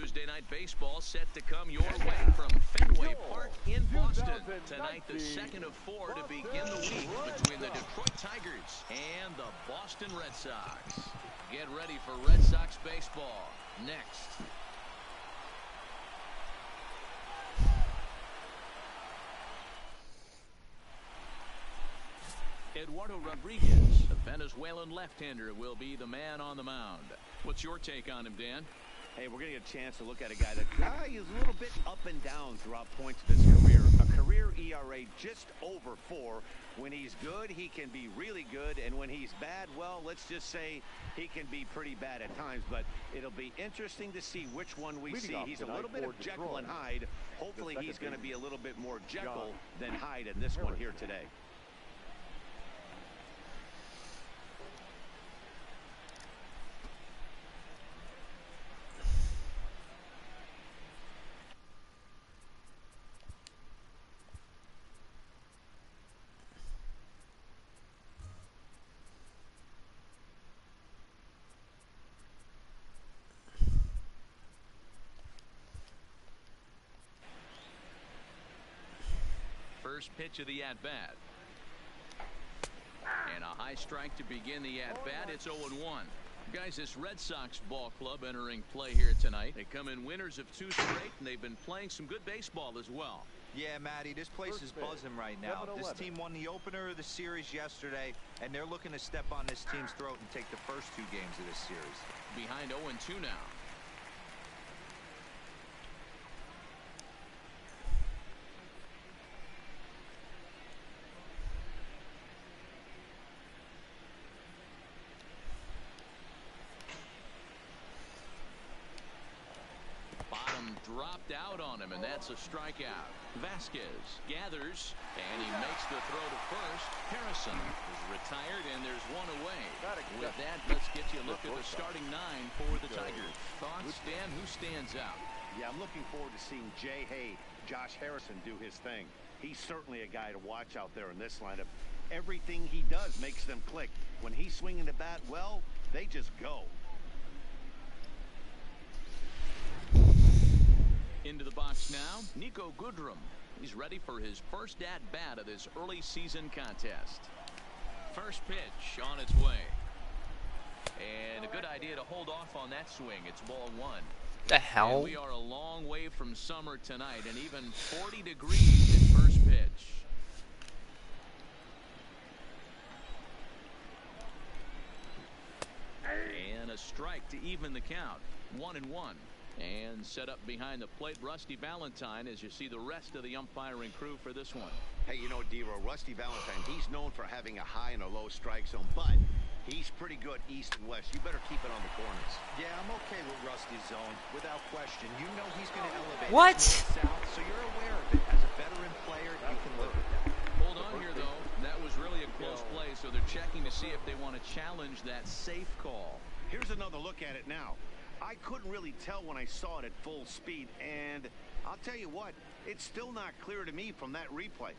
Tuesday Night Baseball set to come your way from Fenway Park in Boston. Tonight, the second of 4 to begin the week between the Detroit Tigers and the Boston Red Sox. Get ready for Red Sox baseball next. Eduardo Rodriguez, the Venezuelan left-hander, will be the man on the mound. What's your take on him, Dan? Hey, we're going to get a chance to look at a guy that is a little bit up and down throughout points of his career. A career ERA just over 4. When he's good, he can be really good. And when he's bad, well, let's just say he can be pretty bad at times. But it'll be interesting to see which one we see. He's a little bit of Jekyll and Hyde. Hopefully he's going to be a little bit more Jekyll than Hyde in this one here today. First pitch of the at-bat. And a high strike to begin the at-bat. It's 0-1. Guys, this Red Sox ball club entering play here tonight. They come in winners of 2 straight, and they've been playing some good baseball as well. Yeah, Matty, this place is buzzing right now. This team won the opener of the series yesterday, and they're looking to step on this team's throat and take the first 2 games of this series. Behind 0-2 now. Dropped out on him, and that's a strikeout. Vasquez gathers, and he makes the throw to first. Harrison is retired, and there's one away. With that, let's get you a look at the starting 9 for the Tigers. Thoughts, Dan? Who stands out? Yeah, I'm looking forward to seeing Josh Harrison do his thing. He's certainly a guy to watch out there in this lineup. Everything he does makes them click. When he's swinging the bat, well, they just go. Into the box now, Nico Goodrum. He's ready for his first at-bat of this early season contest. First pitch on its way. And a good idea to hold off on that swing. It's ball 1. The hell? And we are a long way from summer tonight, and even 40 degrees in first pitch. And a strike to even the count. 1-1. And set up behind the plate, Rusty Valentine, as you see the rest of the umpiring crew for this one. Hey, you know, Dero, Rusty Valentine, he's known for having a high and a low strike zone, but he's pretty good east and west. You better keep it on the corners. Yeah, I'm okay with Rusty's zone, without question. You know he's going to elevate what? South, so you're aware of it. As a veteran player, you can live with that. Hold on here, though. That was really a close play, so they're checking to see if they want to challenge that safe call. Here's another look at it now. I couldn't really tell when I saw it at full speed, and I'll tell you what, it's still not clear to me from that replay.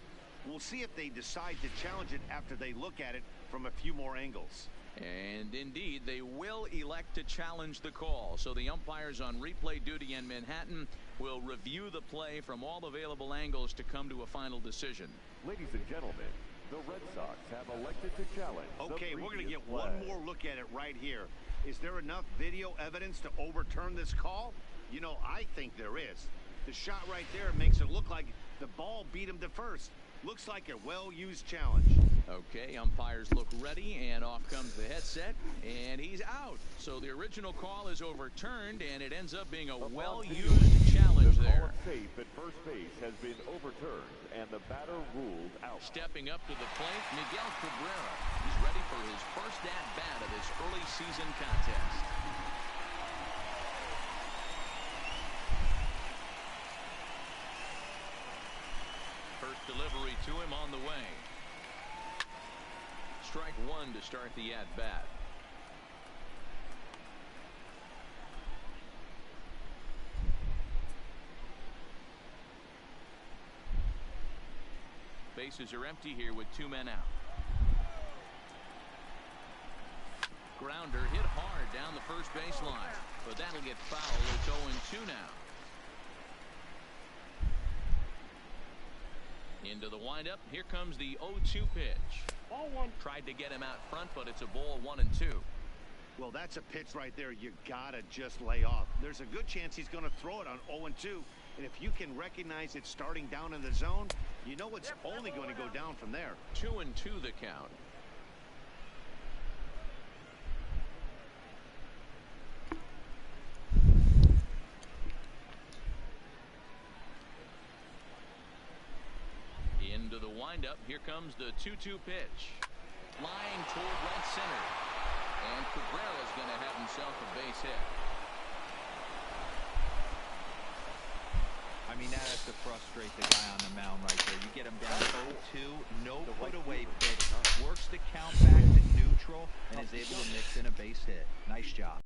We'll see if they decide to challenge it after they look at it from a few more angles. And indeed, they will elect to challenge the call. So the umpires on replay duty in Manhattan will review the play from all available angles to come to a final decision. Ladies and gentlemen, the Red Sox have elected to challenge. Okay, we're going to get one more look at it right here. Is there enough video evidence to overturn this call? You know, I think there is. The shot right there makes it look like the ball beat him to first. Looks like a well-used challenge. Okay, umpires look ready, and off comes the headset, and he's out. So the original call is overturned, and it ends up being a well-used challenge there. The call of safe at first base has been overturned, and the batter ruled out. Stepping up to the plate, Miguel Cabrera. He's ready for his first at-bat of this early season contest. First delivery to him on the way. Strike 1 to start the at-bat. Bases are empty here with 2 men out. grounder hit hard down the first baseline, but that'll get foul. It's 0-2 now. Into the windup. Here comes the 0-2 pitch. Ball one. Tried to get him out front, but it's a ball 1-2. Well, that's a pitch right there you gotta just lay off. There's a good chance he's going to throw it on 0-2, and if you can recognize it starting down in the zone, you know it's only going to go down from there. 2-2 the count. Into the windup. Here comes the 2-2 pitch. Flying toward right center. And Cabrera's going to have himself a base hit. I mean, that has to frustrate the guy on the mound right there. You get him down 0-2, no put away pitch, works the count back to neutral, and is able to mix in a base hit. Nice job.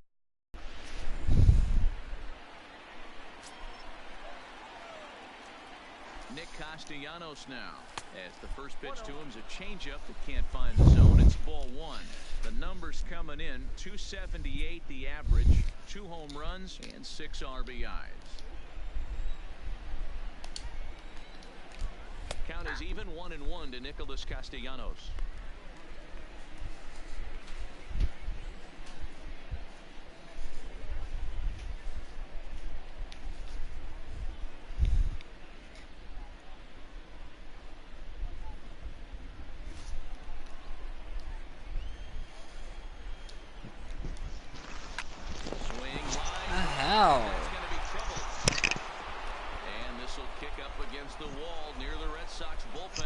Nick Castellanos now, as the first pitch to him is a changeup that can't find the zone. It's ball 1. The numbers coming in: 278 the average, 2 home runs and 6 RBIs. Count is even, 1-1 to Nicholas Castellanos. The wall near the Red Sox bullpen.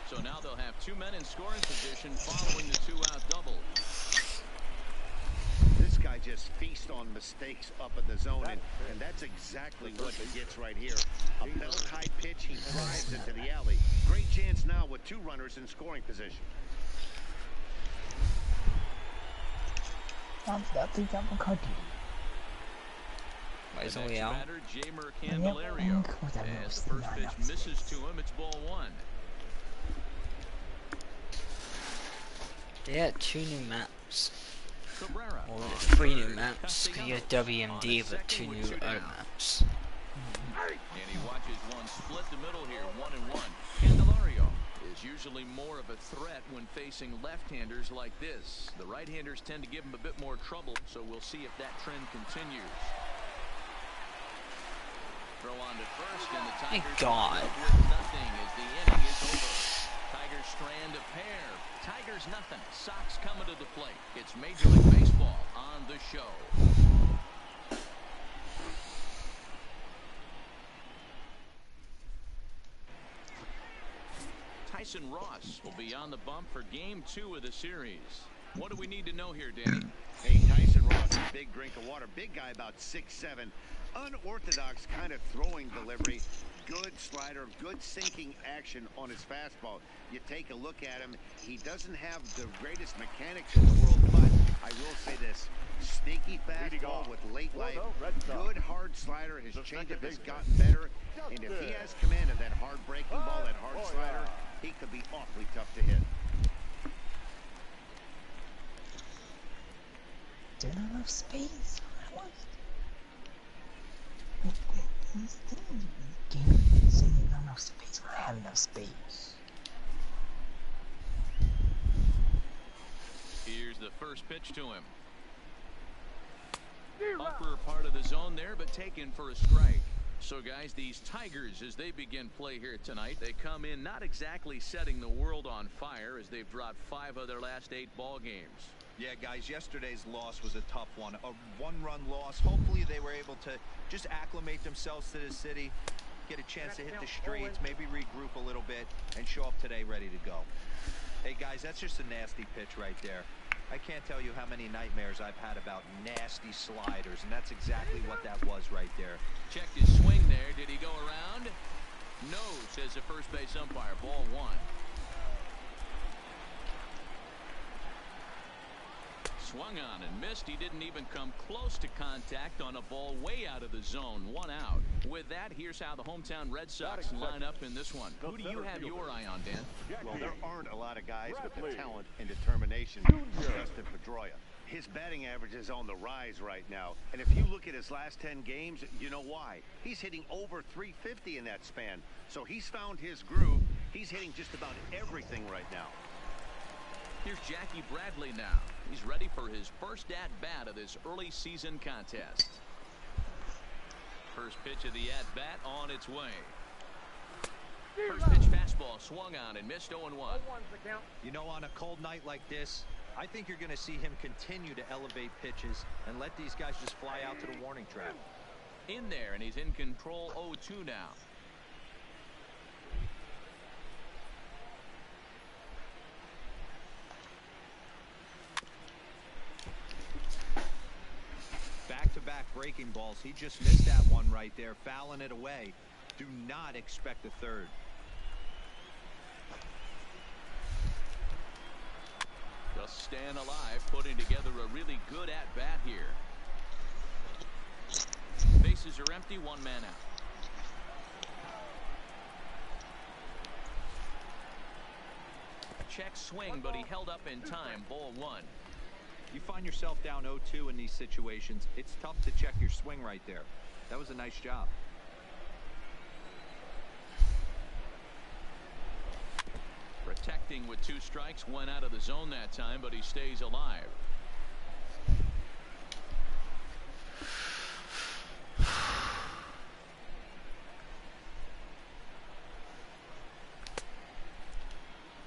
So now they'll have 2 men in scoring position following the 2-out double. This guy just feasts on mistakes up in the zone, and that's exactly what he gets right here. A belt high pitch, he drives into the alley. Great chance now with 2 runners in scoring position. As the first pitch misses to him, it's ball 1. They had 2 new maps. Cabrera. Or 3 new maps. You have WMD, but 2 new other maps. And he watches one split the middle here, 1-1. Candelario is usually more of a threat when facing left-handers like this. The right-handers tend to give him a bit more trouble, so we'll see if that trend continues. Throw on to first, and the Tigers My God. with nothing as the inning is over. Tigers strand a pair. Tigers nothing. Sox coming to the plate. It's Major League Baseball on the show. Tyson Ross will be on the bump for Game 2 of the series. What do we need to know here, Danny? Hey, Tyson Ross, a big drink of water. Big guy, about 6'7". Unorthodox kind of throwing delivery. Good slider, good sinking action on his fastball. You take a look at him, he doesn't have the greatest mechanics in the world, but I will say this: sneaky fastball with late life, good hard slider. His changeup has gotten better, and if he has command of that hard breaking ball, that hard slider, he could be awfully tough to hit. There's not enough space. Game saying not enough space. I have enough space. Here's the first pitch to him. Upper part of the zone there, but taken for a strike. So guys, these Tigers, as they begin play here tonight, they come in not exactly setting the world on fire, as they've dropped 5 of their last 8 ball games. Yeah, guys, yesterday's loss was a tough one. A 1-run loss. Hopefully they were able to just acclimate themselves to the city, get a chance to hit the streets, maybe regroup a little bit, and show up today ready to go. Hey, guys, that's just a nasty pitch right there. I can't tell you how many nightmares I've had about nasty sliders, and that's exactly what that was right there. Checked his swing there. Did he go around? No, says the first base umpire. Ball 1. Swung on and missed. He didn't even come close to contact on a ball way out of the zone. 1 out. With that, here's how the hometown Red Sox line up in this one. Who do you have your eye on, Dan? Well, there aren't a lot of guys with the talent and determination Justin Pedroia. His batting average is on the rise right now. And if you look at his last 10 games, you know why. He's hitting over 350 in that span. So he's found his groove. He's hitting just about everything right now. Here's Jackie Bradley now. He's ready for his first at-bat of this early season contest. First pitch of the at-bat on its way. First pitch fastball swung on and missed 0-1. You know, on a cold night like this, I think you're going to see him continue to elevate pitches and let these guys just fly out to the warning track. In there, and he's in control. 0-2 now. Back-to-back breaking balls. He just missed that one right there, fouling it away. Do not expect a third. Just staying alive, putting together a really good at-bat here. Bases are empty, one man out. Check swing, but he held up in time. Ball one. You find yourself down 0-2 in these situations, it's tough to check your swing right there. That was a nice job. Protecting with 2 strikes, went out of the zone that time, but he stays alive.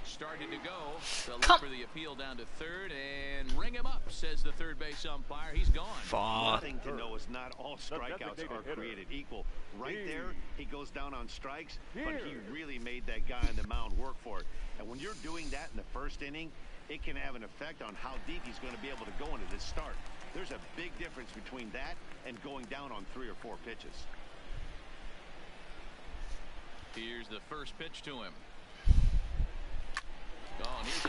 Started to go. They'll look for the appeal down to third and ring him up, says the third base umpire. He's gone. One thing to know is not all strikeouts are created equal. Right there, he goes down on strikes, but he really made that guy on the mound work for it. And when you're doing that in the first inning, it can have an effect on how deep he's going to be able to go into this start. There's a big difference between that and going down on 3 or 4 pitches. Here's the first pitch to him.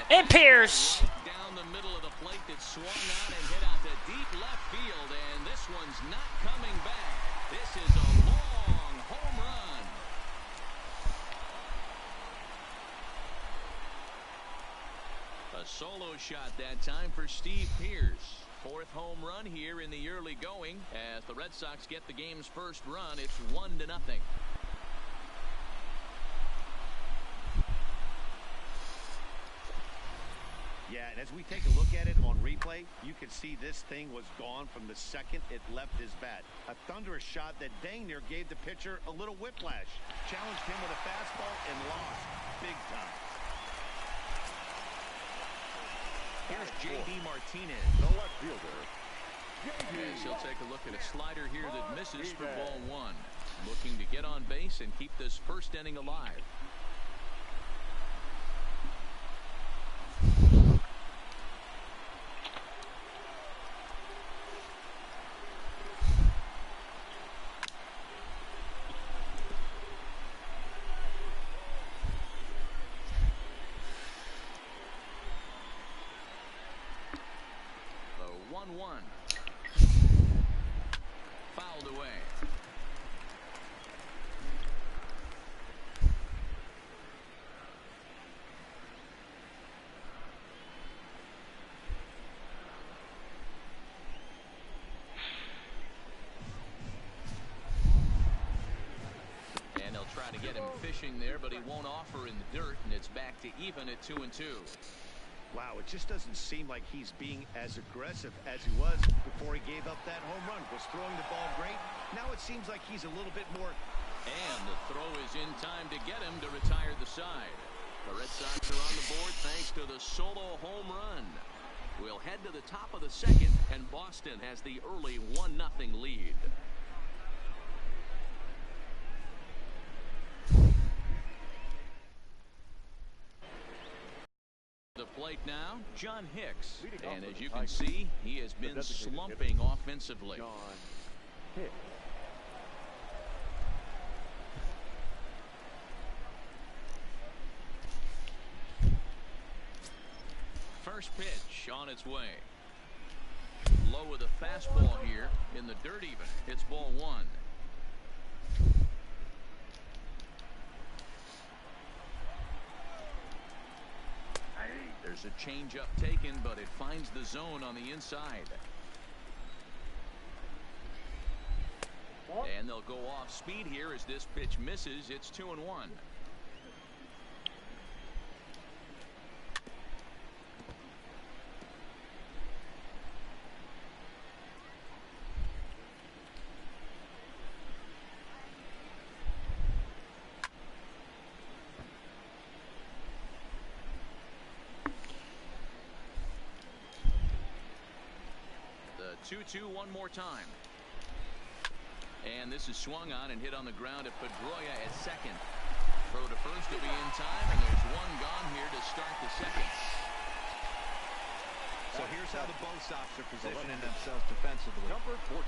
It appears. Right down the middle of the plate that swung on and hit out to deep left field, and this one's not coming back. This is a long home run. A solo shot that time for Steve Pearce. 4th home run here in the early going. As the Red Sox get the game's first run, it's 1-0. Yeah, and as we take a look at it on replay, you can see this thing was gone from the second it left his bat. A thunderous shot that dang near gave the pitcher a little whiplash. Challenged him with a fastball and lost big time. Here's J.D. Martinez. The left fielder. Yes, he'll take a look at a slider here that misses for ball 1. Looking to get on base and keep this first inning alive. The 1-1. Fouled away. And they'll try to get him fishing there, but he won't offer in the dirt, and it's back to even at 2-2. Wow, it just doesn't seem like he's being as aggressive as he was before he gave up that home run. Was throwing the ball great. Now it seems like he's a little bit more. And the throw is in time to get him to retire the side. The Red Sox are on the board thanks to the solo home run. We'll head to the top of the second, and Boston has the early 1-0 lead. The plate now, John Hicks. And as you can see, he has been slumping offensively. John Hicks. First pitch on its way. Low with a fastball here in the dirt even. It's ball 1. There's There's a changeup taken, but it finds the zone on the inside. And they'll go off speed here as this pitch misses. It's 2-1. The 2-2 one more time. And this is swung on and hit on the ground at Pedroia at second. Throw to first will be in time, and there's one gone here to start the second. So here's how the Bo Sox are positioning themselves defensively.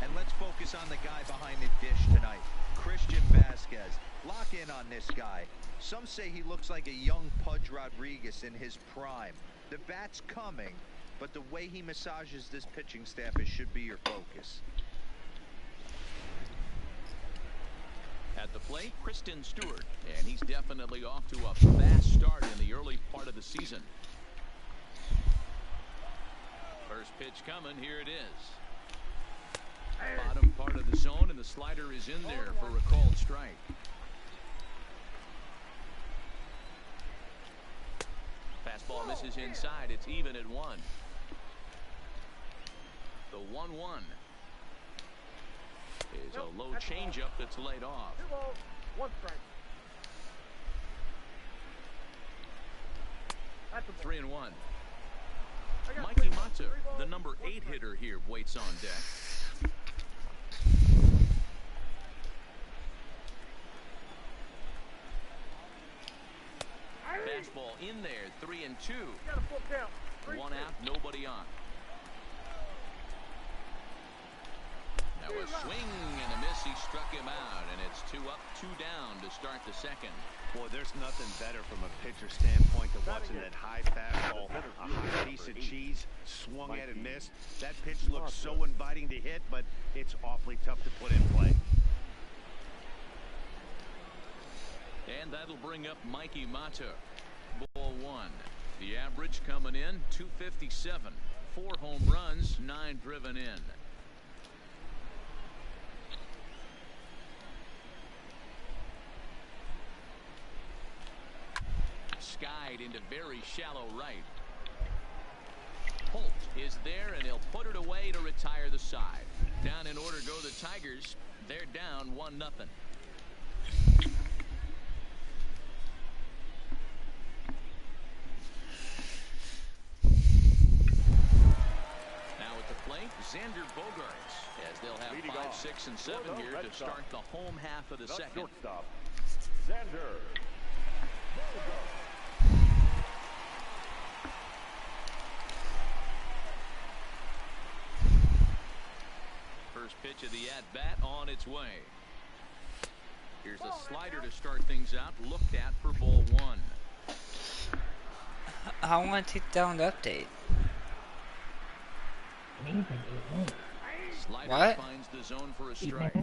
And let's focus on the guy behind the dish tonight, Christian Vasquez. Lock in on this guy. Some say he looks like a young Pudge Rodriguez in his prime. The bat's coming, but the way he massages this pitching staff, it should be your focus. At the plate, Kristen Stewart, and he's definitely off to a fast start in the early part of the season. First pitch coming, here it is. Bottom part of the zone, and the slider is in there for a called strike. Fastball misses inside. It's even at 1. The 1-1. Is a low changeup that's laid off. 3-1. Mikey Mata, the number 8 hitter here, waits on deck. Fastball in there, 3-2. 1 out, nobody on. Now a swing and a miss. He struck him out, and it's 2 up, 2 down to start the second. Boy, there's nothing better from a pitcher standpoint than watching that high fastball, a high piece of cheese, swung at and missed. That pitch looks so inviting to hit, but it's awfully tough to put in play. And that'll bring up Mikey Mata. Ball 1. The average coming in, 257. 4 home runs, 9 driven in. Skied into very shallow right. Holt is there, and he'll put it away to retire the side. Down in order go the Tigers. They're down 1-0. Now at the plate, Xander Bogaerts, as they'll have 5, 6, and 7 here to start the home half of the second. Shortstop, Xander Bogaerts. First pitch of the at-bat on its way. Here's a slider to start things out, looked at for ball 1. I want to take down the update. Slider What? finds the zone for a strike.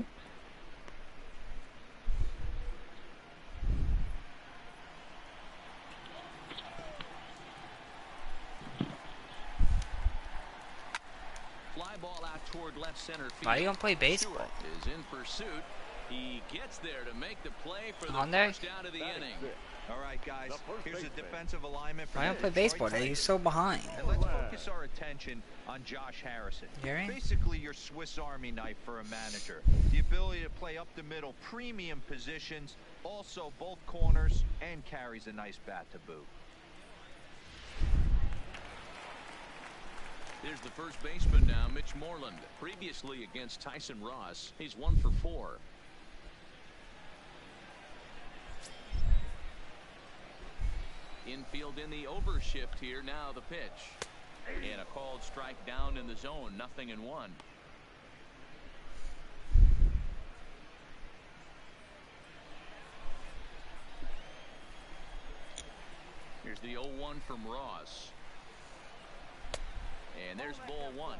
Fly ball out toward left center field. Why you don't play baseball? Stewart is in pursuit. He gets there to make the play for the On there? first out of the inning. All right, guys, here's a defensive alignment for Why don't the play baseball? Detroit He's Tigers. so behind. And let's focus our attention on Josh Harrison. Hearing? Basically your Swiss Army knife for a manager. The ability to play up the middle, premium positions, also both corners, and carries a nice bat to boot. Here's the first baseman now, Mitch Moreland. Previously against Tyson Ross, he's 1 for 4. Infield in the overshift here. Now the pitch. And a called strike down in the zone. 0-1. Here's the 0-1 from Ross. And there's ball 1.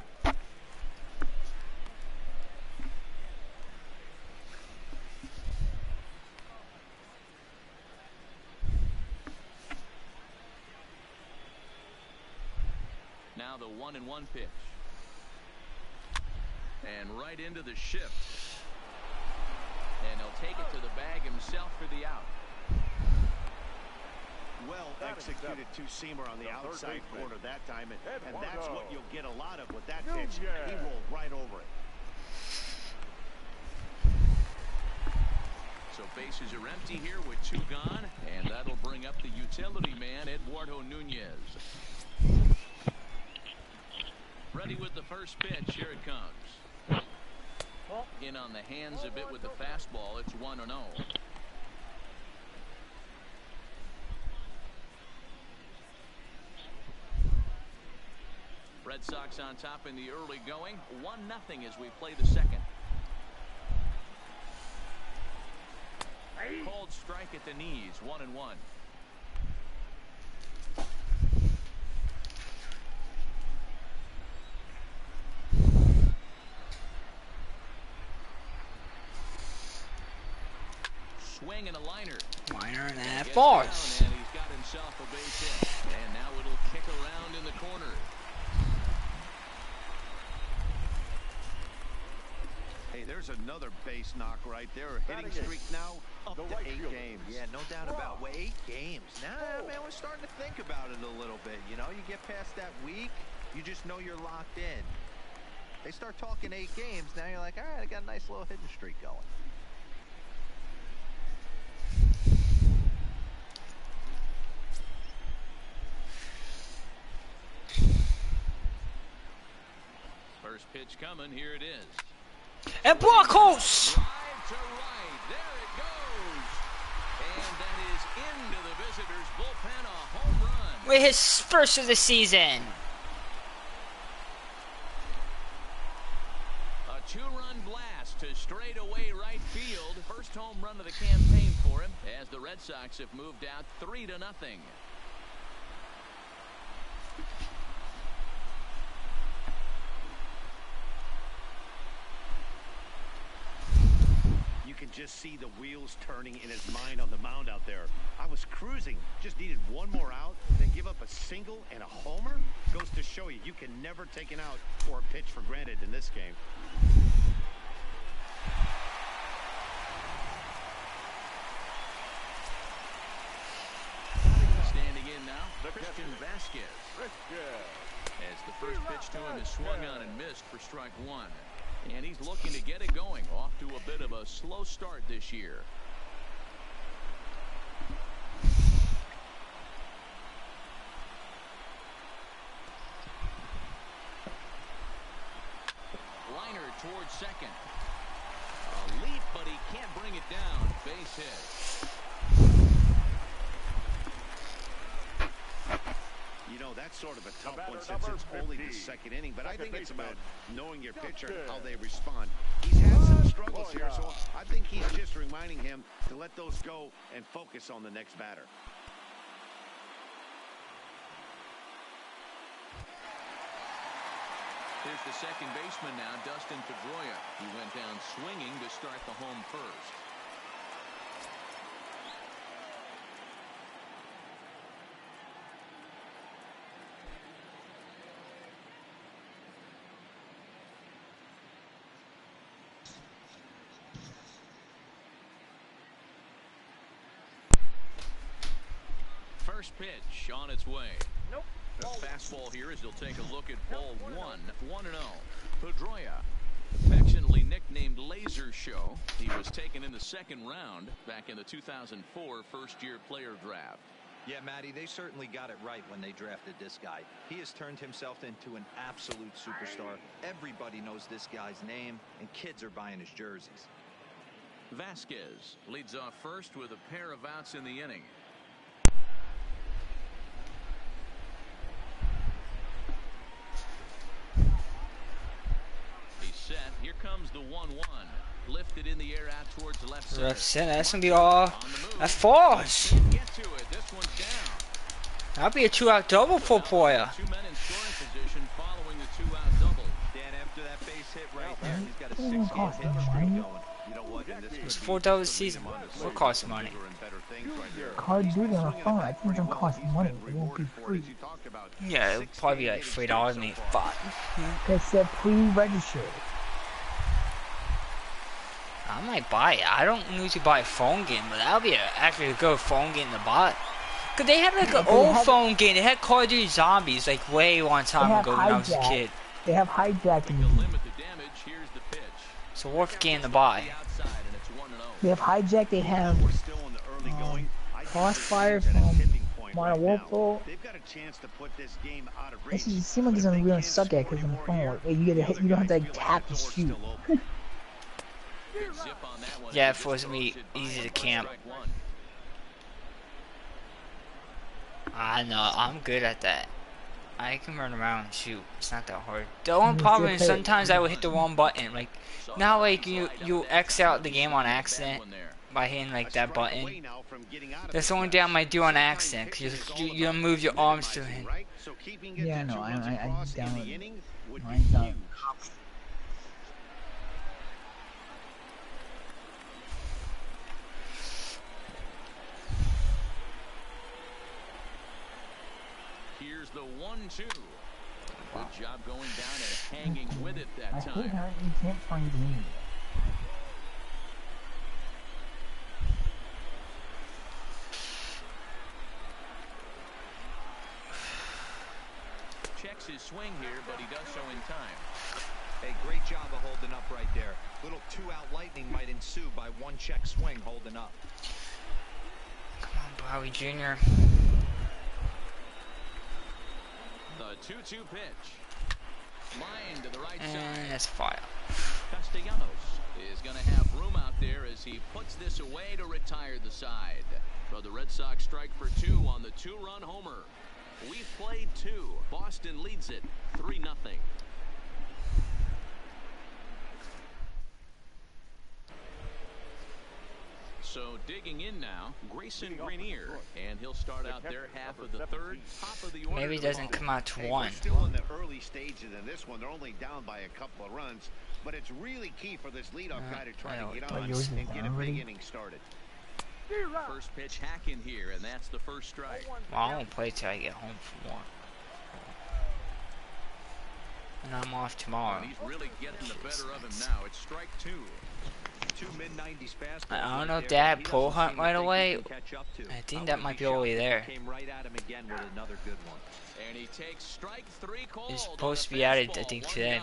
the 1-1 pitch. And right into the shift. And he'll take it to the bag himself for the out. Well executed two-seamer on the outside corner that time, and that's what you'll get a lot of with that pitch. He rolled right over it. So bases are empty here with 2 gone, and that'll bring up the utility man, Eduardo Nunez. Ready with the first pitch. Here it comes. In on the hands a bit with the fastball. It's 1-0. Red Sox on top in the early going. 1-0 as we play the second. Cold strike at the knees. 1-1. Swing and a liner. Liner and a half balls. And he's got himself a base hit. And now it'll kick around in the corner. Hey, there's another base knock right there. Hitting streak now up to 8 games. Yeah, no doubt about it. 8 games. Now, man, we're starting to think about it a little bit. You know, you get past that week, you just know you're locked in. They start talking 8 games, now you're like, all right, I got a nice little hitting streak going. First pitch coming. Here it is. And Broncos! Drive to right. There it goes. And that is into the visitors' bullpen. A home run. With his first of the season. A 2-run blast to straightaway right field. First home run of the campaign for him as the Red Sox have moved out 3-0. You can just see the wheels turning in his mind on the mound out there. I was cruising, just needed one more out, then give up a single and a homer. Goes to show you, you can never take an out or a pitch for granted in this game. Standing in now, Christian Vasquez. As the first pitch to him is swung on and missed for strike 1. And he's looking to get it going. Off to a bit of a slow start this year. Liner towards second. A leap, but he can't bring it down. Base hit. You know, that's sort of a tough one since it's only the second inning, but I think it's about knowing your pitcher and how they respond. He's had some struggles here, so I think he's just reminding him to let those go and focus on the next batter. Here's the second baseman now, Dustin Pedroia. He went down swinging to start the home first. First pitch on its way. Nope. The fastball here as he'll take a look at ball 1-0. Pedroia, affectionately nicknamed Laser Show. He was taken in the second round back in the 2004 first-year player draft. Yeah, Matty, they certainly got it right when they drafted this guy. He has turned himself into an absolute superstar. Everybody knows this guy's name, and kids are buying his jerseys. Vasquez leads off first with a pair of outs in the inning. He's set. Here comes the 1-1. Lifted in the air out towards left center. Left center. That's gonna be all. That falls. Get to it. This one's down. That'll be a 2-out double for Poya. 2 men in scoring position following the 2-out double. Dan, after that base hit right there, he's got a 6-game hit streak going. You know what? In this It's $4 a season. What costs money? Call of Duty on a phone, I think it don't cost money. It won't be free. Yeah, it would probably be like $3, maybe $5. It said pre-registered. I might buy it. I don't usually buy a phone game, but that would be actually a good phone game to buy. Cause they had like an old phone game. They had Call of Duty Zombies like way one time ago when I was a kid. They have hijacking. It's a worth game to buy. They have hijack. They have Crossfire from Modern Warfare. This is, it seems like it's gonna really suck at because on the phone, like, you get a hit, you don't have to like tap and shoot. Yeah, it forced me easy to camp. I know, I'm good at that. I can run around and shoot. It's not that hard. The only problem is sometimes I would hit the wrong button. Like now, like you X out the game on accident by hitting like that button. That's the only thing I might do on accident. Cause you don't move your arms to him. Yeah, no, I'm down with it. Mine's done. Here's the 1-2. Good job going down and hanging with it that I time. hate how you can't find me. Checks his swing here, but he does so in time. Hey, great job of holding up right there. Little two-out lightning might ensue by one check swing holding up. Come on, Bowie Jr. The 2-2 pitch. Line to the right side. And that's fire. Castellanos is going to have room out there as he puts this away to retire the side. So the Red Sox strike for 2 on the 2-run homer. We've played 2. Boston leads it 3-0. So digging in now, Grayson Grenier, and he'll start out their half of the third, top of the order. Maybe it doesn't come out to 1. We're still in the early stages of this one. They're only down by a couple of runs, but it's really key for this leadoff guy to try to get on and get a big inning started. First pitch hack in here, and that's the first strike. Well, I won't play till I get home from work. And I'm off tomorrow. And he's really getting the better of him now. It's strike 2. I don't know if they had pull hunt right away. I think that might be all the way there. And he takes strike 3 cold. It's supposed to be added, I think, today.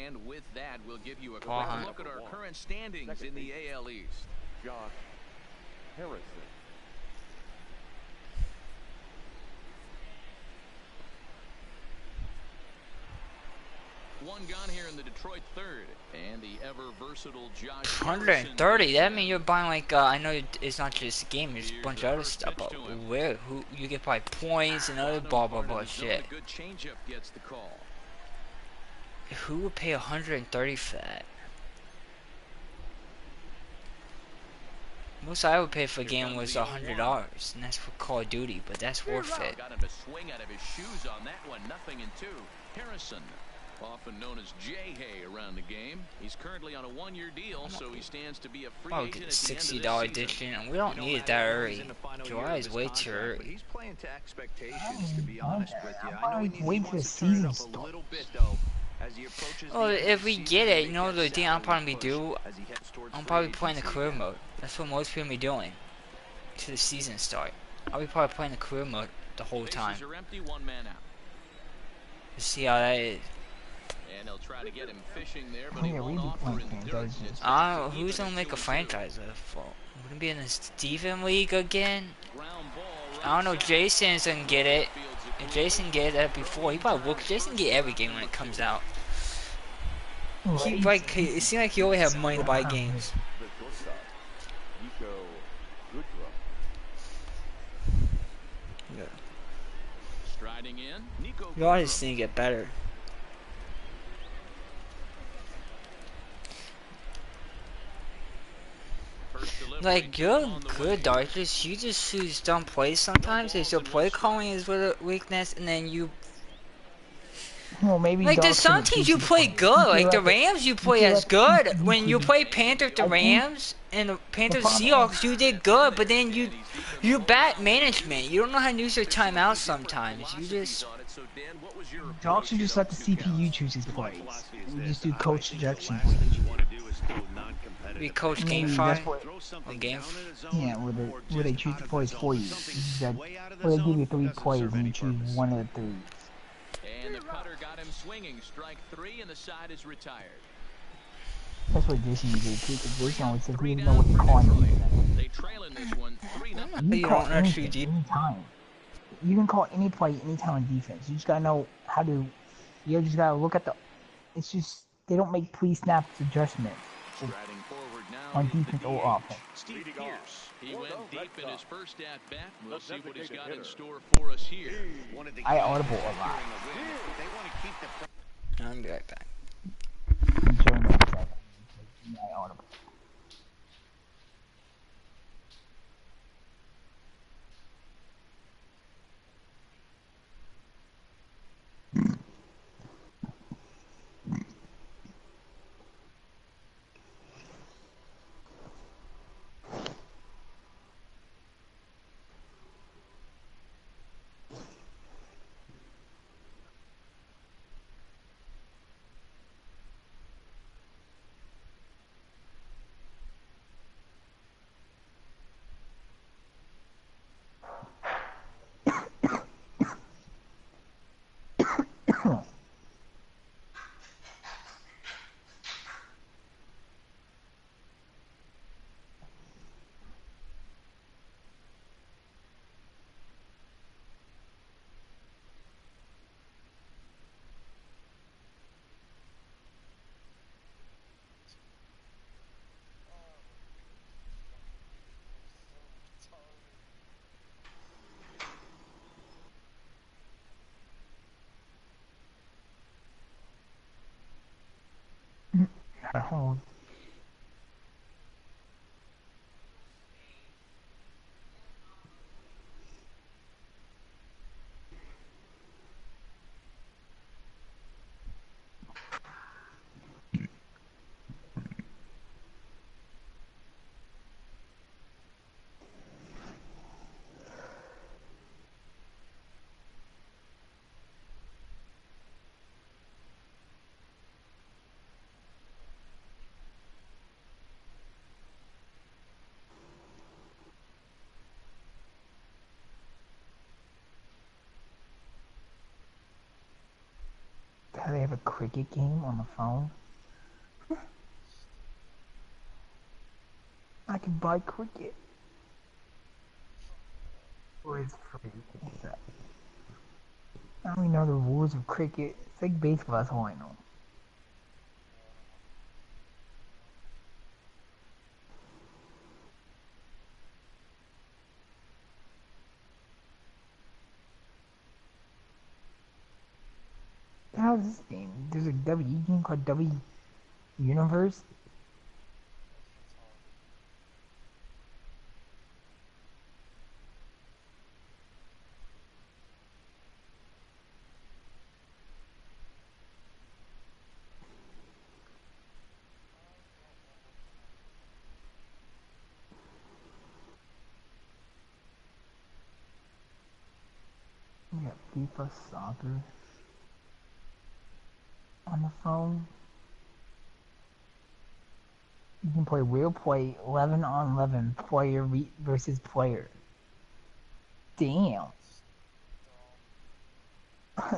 And with that, we'll give you a quick Pull hunt. look at our current standings in the AL East. Josh Harrison. One gone here in the Detroit third, and the ever-versatile Josh 130. That means you're buying like I know it's not just a game, there's a bunch of other stuff. But where? Who you get probably points and other blah blah blah shit. Good changeup gets the call. Who would pay 130 for that? Most I would pay for a game was $100, and that's for Call of Duty. But that's worth it. Got him to swing out of his shoes on that one. 0-2. Harrison, often known as J-Hay around the game. He's currently on a 1-year deal, so he stands to be a free I'll agent get at the the end of this $60 season. edition, and we don't need it that early. July is way too early. He's playing to expectations, to be honest with you. I know he needs Wait for the to turn season it up a starts. little bit, though, as he approaches Well, the end of if the we season get to it, you make know that the thing I'll salary probably push do. as he heads towards I'm free probably playing the agency career again. mode. That's what most people be doing to the season start. I'll be probably playing the career mode the whole time Bases are empty, 1 man out. to see how that is. And they'll try to get him fishing there, but Oh, he yeah, we won't be offer playing in the dirt. franchises. It's I don't know just who's even gonna make a at 2-2. franchise of for. We're gonna be in the Steven League again. Ground ball right I don't know. side. Jason's gonna get it. Fields it If Jason get that before, he probably will. Jason get every game when it comes out. He like it seems like he always have money to buy games. The shortstop, Nico Goodrum. Yeah. Striding in, Nico. You always just need to get better. First delivery Like you're on the good, way. Darkness. You just choose dumb plays sometimes. It's your play calling is with a weakness, and then you Well, maybe like there's some Dawson teams you keeps play playing. good. You Like the have- Rams, you play you as have- good. When you play Panthers, the Rams, and the Panthers Seahawks, you did good. But then you bad management. You don't know how to use your timeouts sometimes. You just So Dan, what was your Y'all should just let the CPU choose his plays. And just do coach suggestion for each. We coach game Maybe 5 that's what. or game. Yeah, where they choose the plays for you. Where they give you 3 plays and you choose one of the 3. And the cutter got him swinging. Strike 3, and the side is retired. That's what Jason usually do, because Jason always says he doesn't know what to call in defense. They trail in this one 3-0. You You can call don't anything, actually anytime. You can call any play, anytime on defense. You just gotta know how to, you just gotta look at the, it's just, they don't make pre-snap adjustments Striding forward now on is the defense or DH, offense. Steve Pierce. He went deep in his first at-bat. We'll see what he's got in hitter. store for us here. I audible a lot. I'll be right back. I'm showing them that. I audible. Gotta hold. Do they have a cricket game on the phone? I can buy cricket. Or it's free. What's that? I don't even know the rules of cricket. It's like baseball, that's all I know. How is this game? There's a WE game called W Universe. We got FIFA Soccer on the phone. You can play real play 11 on 11 player versus player. Damn.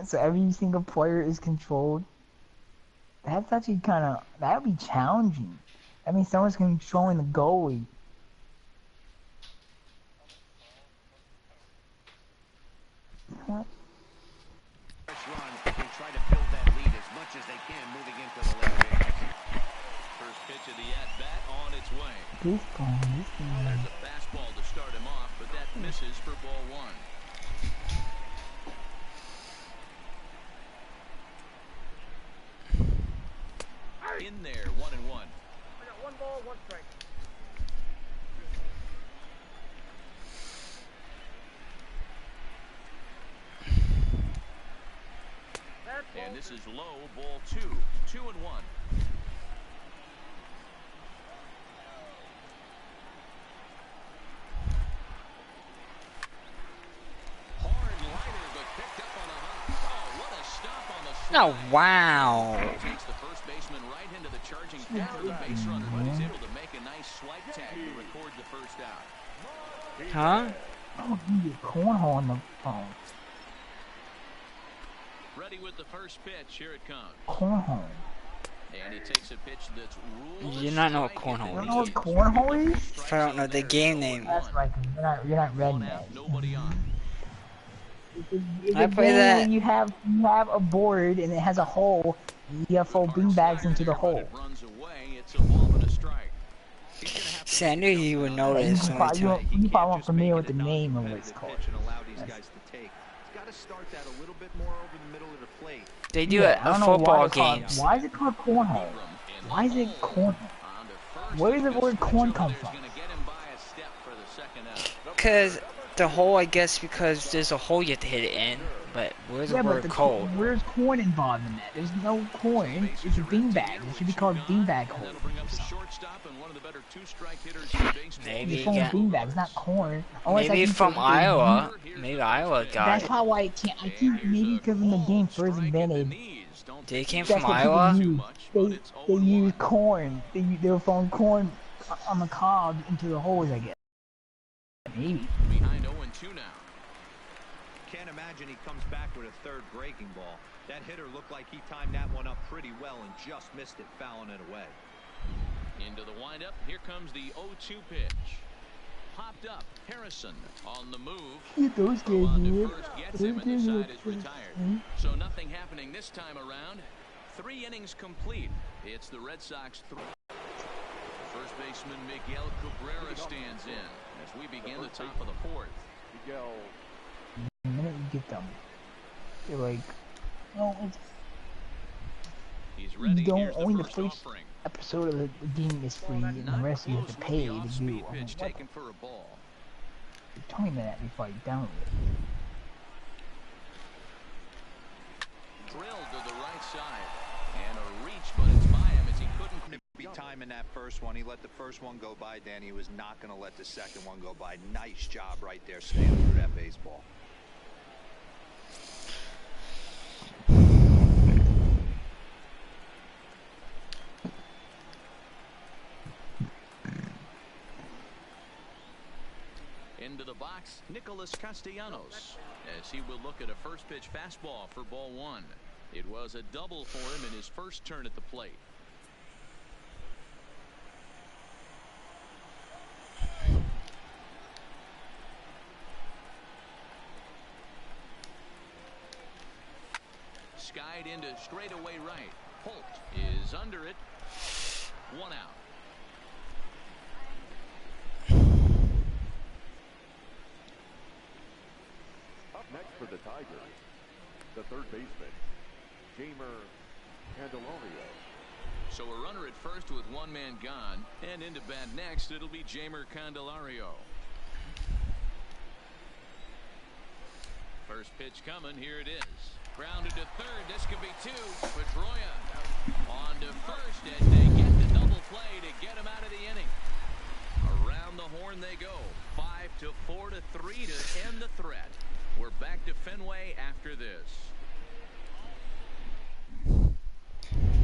So every single player is controlled. That's actually kind of, that would be challenging. That means someone's controlling the goalie. What? Run and try to build that lead as much as they can moving into the later innings. First pitch of the at-bat on its way. This game. There's a fastball to start him off, but that misses for ball 1. In there, 1-1. I got 1 ball, 1 strike. And this is low, ball 2. 2-1. Hard liner, but picked up on a hop. No, wow. Takes the first baseman right into the charging down the base runner, but he's able to make a nice swipe tag to record the first out. Huh? Oh, you get cornhole on the phone. Ready with the first pitch. Here it comes. Cornhole. And he takes a pitch that's ruled. You do not know what cornhole You don't is. know what cornhole is? If I don't know the game name. That's right, 'cause you're not redneck. Nobody on. It's I a play game that. where you have a board and it has a hole, and you have to throw beanbags into the hole. Runs away. It's a ball and a strike. See, I knew you would know You this. probably weren't familiar with the name of what it's called. And allow these guys to take. He's got to start that a little bit more over the middle of the plate. They do Yeah, it I don't at know football why games. why is it called cornhole? Why is it cornhole? Where does the word corn come from? Because the hole, I guess, because there's a hole you have to hit it in. But where's the Yeah, word but cold? where's corn involved in that? There's no corn. It's a beanbag. It should be called beanbag hole. Maybe It's from beanbag. It's not corn. Unless maybe I think from they- Iowa. Maybe Iowa got That's it. probably why it can't. I think maybe because when the game first invented, They came that's from what people Iowa? use. They use corn. They were throwing corn on the cob into the holes, I guess. Maybe. Behind 0-2 now. Can't imagine he comes back with a third breaking ball. That hitter looked like he timed that one up pretty well and just missed it, fouling it away. Into the windup. Here comes the 0-2 pitch. Popped up. Harrison on the move. Get those guys, On to man. first, gets him, and the side is retired. So nothing happening this time around. 3 innings complete. It's the Red Sox 3. First baseman Miguel Cabrera stands in as we begin the top of the 4th. Miguel. The minute you get them, they're like, no, it's, He's ready. you don't Here's only the the first first offering. episode of the game is free, and the rest you have to pay to do. Off-speed I'm like, pitch what? taken for a ball. Tell me that before I download it. Drilled to the right side. And a reach, but it's by him as he couldn't Be timing that first one. He let the first one go by, Danny. He was not going to let the second one go by. Nice job right there, staying through that baseball. into the box, Nicholas Castellanos, as he will look at a first pitch fastball for ball 1. It was a double for him in his first turn at the plate. Skied into straightaway right. Holt is under it. 1 out. Up next for the Tigers, the third baseman, Jamer Candelario. So a runner at first with 1 man gone, and into bat next it'll be Jamer Candelario. First pitch coming, here it is. Grounded to third, this could be 2. Pedroia on to first as they get the double play to get him out of the inning. Around the horn they go. 5-4 to 3 to end the threat. We're back to Fenway after this.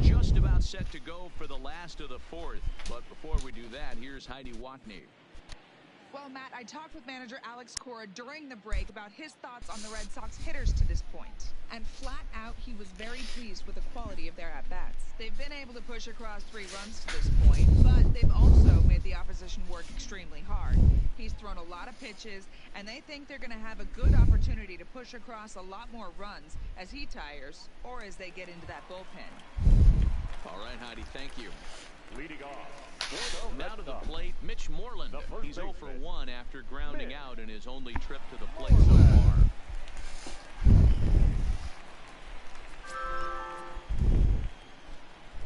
Just about set to go for the last of the 4th. But before we do that, here's Heidi Watney. Well, Matt, I talked with manager Alex Cora during the break about his thoughts on the Red Sox hitters to this point. And flat out, he was very pleased with the quality of their at-bats. They've been able to push across 3 runs to this point, but they've also made the opposition work extremely hard. He's thrown a lot of pitches, and they think they're going to have a good opportunity to push across a lot more runs as he tires or as they get into that bullpen. All right, Heidi, thank you. Leading off. Now to the plate, Mitch Moreland. He's 0 for 1 after grounding out in his only trip to the plate so far.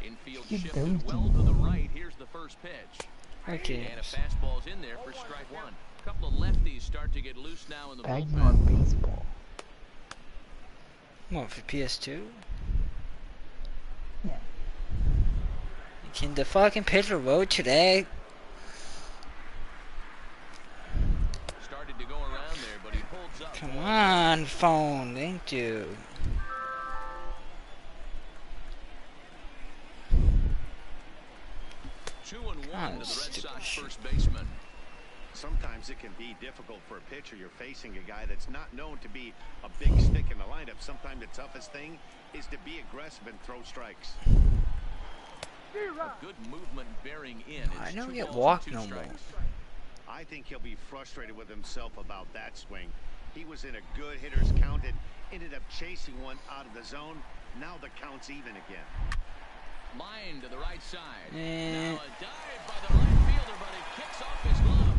Infield shifted well to the right. Here's the first pitch. Okay. And a fastball's in there for strike 1. A couple of lefties start to get loose now in the Bagging on bullpen. baseball. What, for PS2? Yeah. Can the fucking pitcher road today? Started to go around there, but he holds up. Come on, phone. Thank you. first baseman. Sometimes it can be difficult for a pitcher. You're facing a guy that's not known to be a big stick in the lineup. Sometimes the toughest thing is to be aggressive and throw strikes. A good movement bearing in. I It's don't 2 get balls walked and 2 no more. strikes. I think he'll be frustrated with himself about that swing. He was in a good hitter's count and ended up chasing one out of the zone. Now the count's even again. Line to the right side. Now a dive by the right fielder, but it kicks off his glove.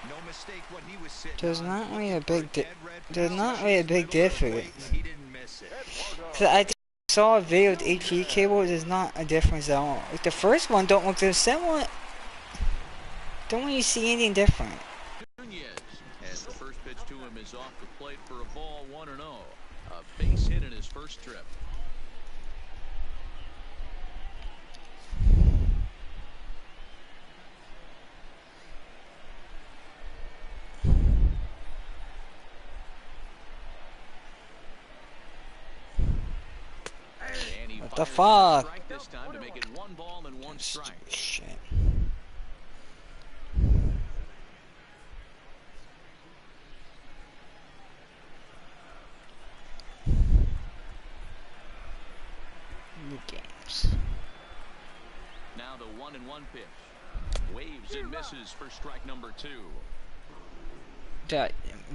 No mistake what he was sitting There's on. not really a Looking big for a dead red there's foul. not really a big Middle of the plate, difference. and he didn't miss it. Cause I saw a video with HD cable. There's not a difference at all. Like the first one don't look the second one. Don't really see anything different. Nunez, as the first pitch to him is off the plate for a ball 1-0. A base hit in his first trip. And he What the fires fuck? a strike this time to make it 1 ball and 1 strike. Shit. New games. Now the 1-1 pitch. Waves and misses for strike number 2.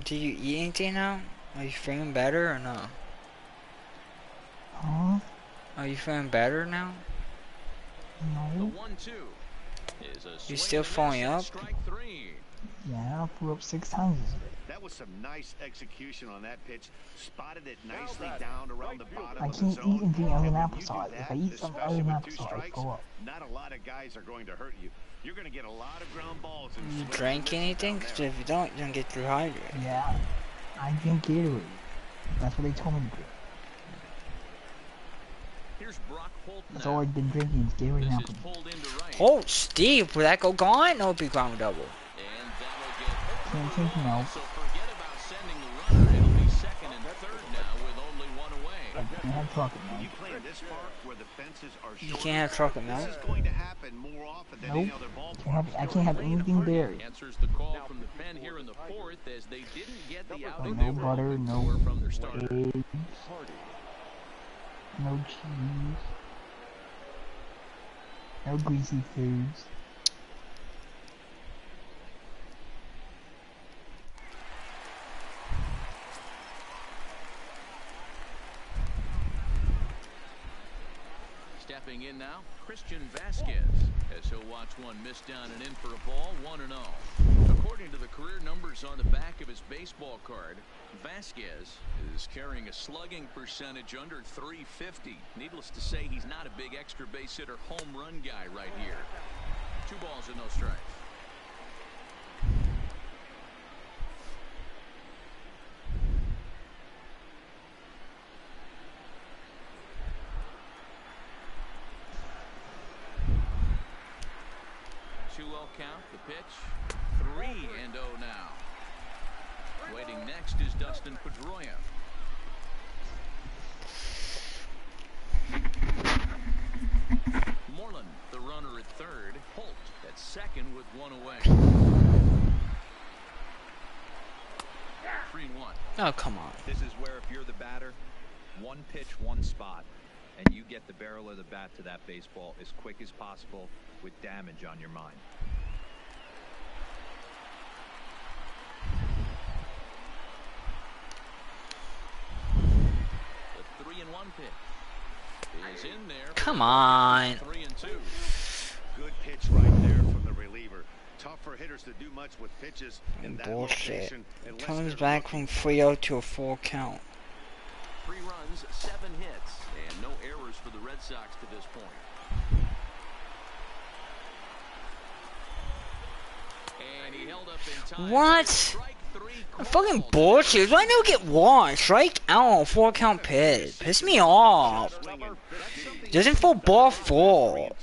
Do you eat anything now? Are you feeling better or no? Huh? Are you feeling better now? The No. 1-2 is a swing still and a falling miss at up? strike 3. Yeah, I flew up 6 times. That was some nice execution on that pitch. Spotted it nicely down around the bottom I of the can't zone. eat anything other than And when you do applesauce. If that, I eat something other especially than with 2 applesauce, I strikes, go up. not a lot of guys are going to hurt you. You're going to get a lot of ground balls. And You swings drink and misses anything? down Cause there. if you don't, you're gonna get dehydrated. Yeah, I drink Gatorade. That's what they told me to do. Here's Brock Holt That's now. all I've been drinking is Gatorade and This is apple. pulled into right. Oh, Steve, would that go gone? No, it'd be ground double. And that'll get Can't take no. so forget about sending the runner. It'll be second and third now with only 1 away. I can't have chocolate You milk. play in this park where the fences are You shorter. can't have chocolate This milk. is going to happen more often than Nope. any other ballpark. I can't have anything berry. Answers the call from the pen here in the 4th as they didn't get the out Like they no were butter, hoping no for from their starter. eggs, no cheese, no greasy foods. Stepping in now, Christian Vasquez, as he'll watch one miss down and in for a ball, 1-0. According to the career numbers on the back of his baseball card, Vasquez is carrying a slugging percentage under 350. Needless to say, he's not a big extra base hitter home run guy right here. 2 balls and no strikes. Count the pitch. 3-0 now. Waiting next is Dustin Pedroia. Moreland, the runner at third. Holt at second with 1 away. 3-1. Oh, come on. This is where if you're the batter, 1 pitch, 1 spot, and you get the barrel of the bat to that baseball as quick as possible with damage on your mind. The 3-1 pitch is in there. Come on. 3-2. Good pitch right there from the reliever. Tough for hitters to do much with pitches in that Bullshit. location. unless Comes they're back looking from 3-0 to a 4 count. 3 runs, 7 hits, and no errors for the Red Sox to this point. And he held up in time. What? Strike 3 Fucking called. bullshit. Why don't get one? Strike out. 4 count pitch. Piss me off. Doesn't full ball full.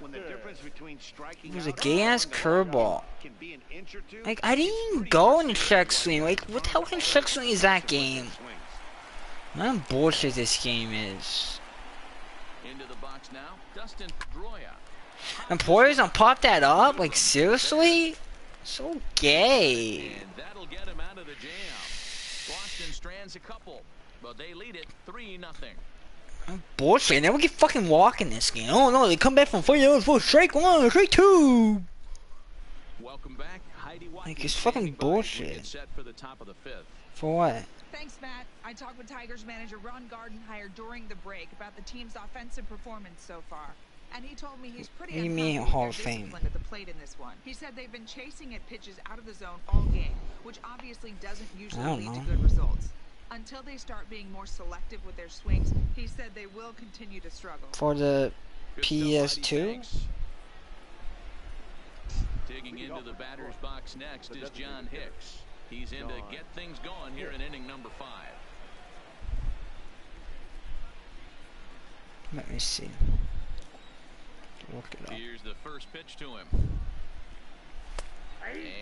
When the difference between striking It was a out gay ass and throwing curveball. can be an inch or two. Like, I didn't even go in the check swing. Like, what the hell kind of check swing is that game? What bullshit this game is. Into the box now, Dustin Pedroia. And Poiriers don't pop that up? Like, seriously? So gay. And that'll get him out of the jam. Boston strands a couple, but they lead it 3-0. Bullshit. Now we get fucking walking this game. Oh no, they come back from 4 for strike 1, strike 2. Welcome back, Heidi Watkins. Like, it's fucking bullshit. Set for the top of the 5th. For what? Thanks, Matt. I talked with Tigers manager Ron Gardenhire during the break about the team's offensive performance so far. And he told me he's pretty unhappy with Hall their of Fame? discipline at the plate in this one. He said they've been chasing at pitches out of the zone all game, which obviously doesn't usually lead to good results. Until they start being more selective with their swings, he said they will continue to struggle. For the PS2? Digging into the batter's box next is John Hicks. He's in to get things going here in inning number 5. Let me see. Look it up. Here's the first pitch to him.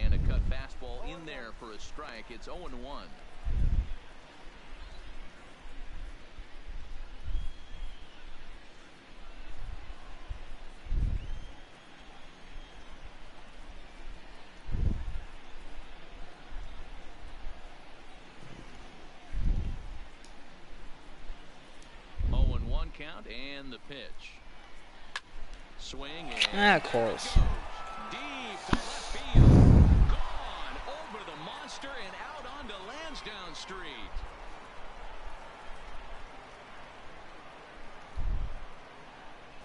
And a cut fastball in there for a strike. It's 0-1. Count and the pitch. Swing and of course. Deep to left field. Gone over the monster and out onto Lansdowne Street.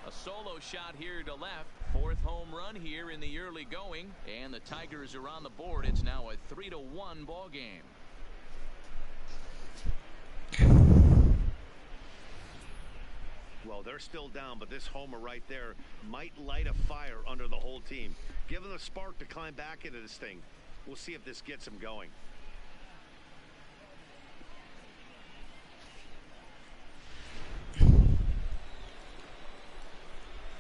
A solo shot here to left. 4th home run here in the early going, and the Tigers are on the board. It's now a 3-1 ball game. Well, they're still down, but this homer right there might light a fire under the whole team. Give them a spark to climb back into this thing. We'll see if this gets them going.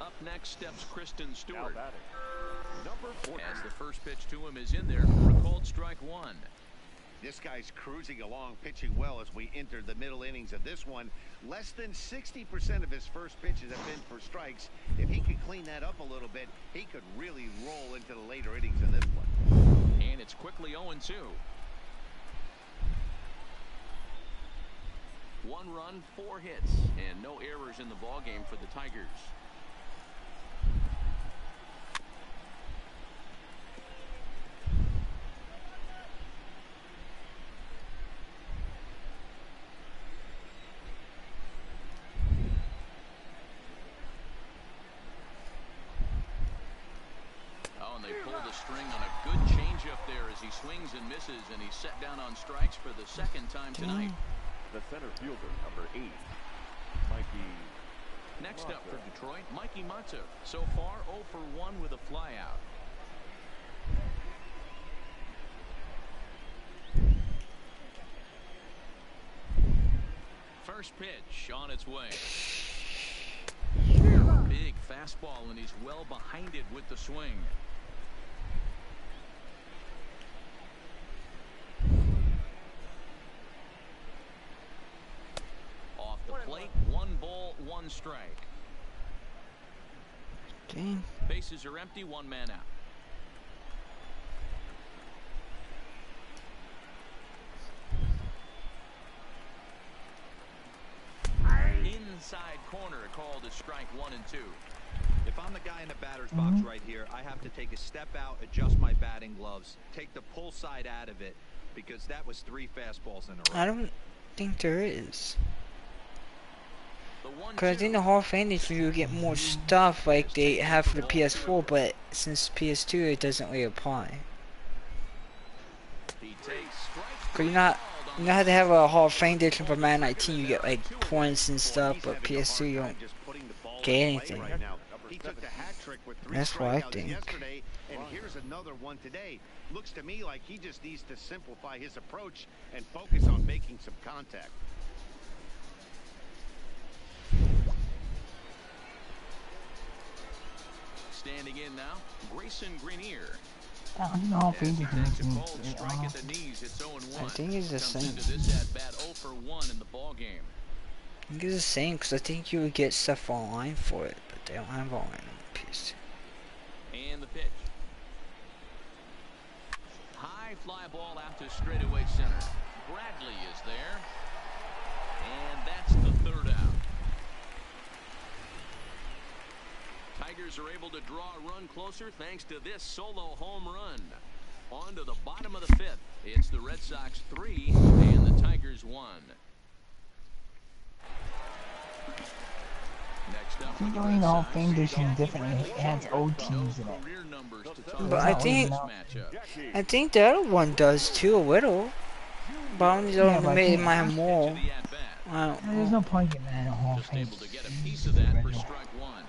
Up next steps Kristen Stewart. Number 4. As the first pitch to him is in there for a called strike 1. This guy's cruising along, pitching well as we enter the middle innings of this one. Less than 60% of his first pitches have been for strikes. If he could clean that up a little bit, he could really roll into the later innings of this one. And it's quickly 0-2. 1 run, 4 hits, and no errors in the ballgame for the Tigers. String on a good changeup there as he swings and misses, and he's set down on strikes for the 2nd time tonight. The center fielder, number 8, Mikey. Next up for Detroit, Mikey Mutzer. So far, 0 for 1 with a flyout. First pitch on its way. Big fastball, and he's well behind it with the swing. Off the plate, 1 ball, 1 strike. Dang. Bases are empty, 1 man out. Inside corner called a strike 1 and 2. If I'm the guy in the batter's box right here, I have to take a step out, adjust my batting gloves, take the pull side out of it, because that was 3 fastballs in a row. I don't think there is. Because I think the Hall of Fame is you get more stuff like they have for the PS4, but since PS2 it doesn't really apply. Because you know how they have a Hall of Fame edition for Madden 19, you get like points and stuff, but PS2 you don't get anything. That's what I think. And here's another one today. Looks to me like he just needs to simplify his approach and focus on making some contact. Standing in now, Grayson Greenier. I don't know if he's Strike at the knees, it's 0-1. I think it's the same. Into this at bat 0 for 1 in the ball game. I think it's the same because I think you would get stuff online for it, but they don't have online on PS2. And the pitch. High fly ball out to straightaway center. Bradley is there. And that's the third out. Tigers are able to draw a run closer thanks to this solo home run. On to the bottom of the fifth. It's the Red Sox 3 and the Tigers 1. Next up, Keep doing the Hall of Fame edition differently. It has old teams in it. But I think the other one does too a little. But I only Yeah, don't but I make think- my more. There's no point in that in a Hall of Just Fame. able to get a piece of that for strike one.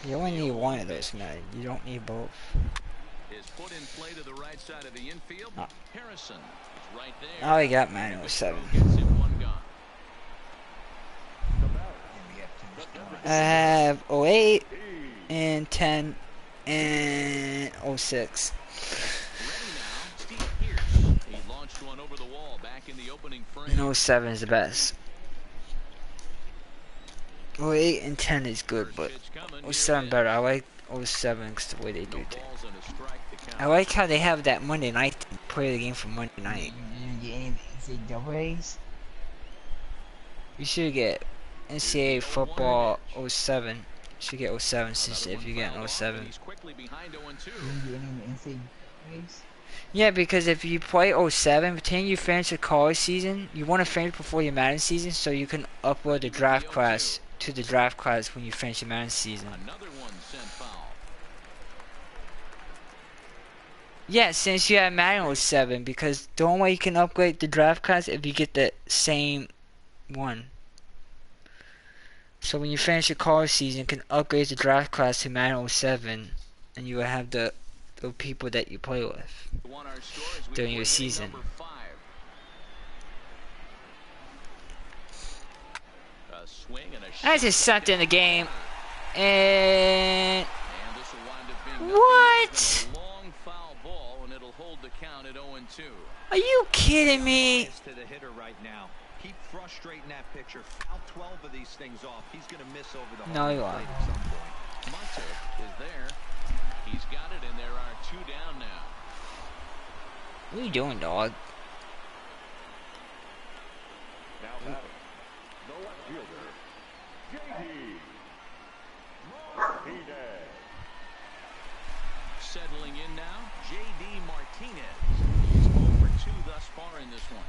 You only need one of those, man. You don't need both. His foot in play to the right side of the infield. Oh. Harrison is right there. I already got mine on 7. Gets him one gone. I have 08 and 10 and 06. Ready now, Steve Pierce. He launched one over the wall back in the opening frame. And 07 is the best. 08 and 10 is good, but 07 better. I like 07 because the way they do things. Balls and a strike to count. I like how they have that Monday night thing. Play the game for Monday night. You didn't get any NCAAs? You should get NCAA football 07. You should get 07 since if you get 07. He's quickly behind 0-2. You didn't get any NCAAs? Yeah, because if you play 07, pretend you finish your college season, you want to finish before your Madden season so you can upload the draft class to the draft class when you finish your Madden season. Another one sent foul. Yeah, since you have Madden 07, because the only way you can upgrade the draft class if you get the same one. So when you finish your college season, you can upgrade the draft class to Madden 07, and you will have the people that you play with during your season. I just sat in the game, and what? Are you kidding me? To the hitter right now. Keep frustrating that pitcher. Foul 12 of these things off. He's going to miss over the No, home you plate are. at some point. Munter is there. He's got it, and there are 2 down now. What are you doing, dog? Now batting, the left fielder, J.D. Martinez. Settling in now, J.D. Martinez. He's 0 for 2 thus far in this one.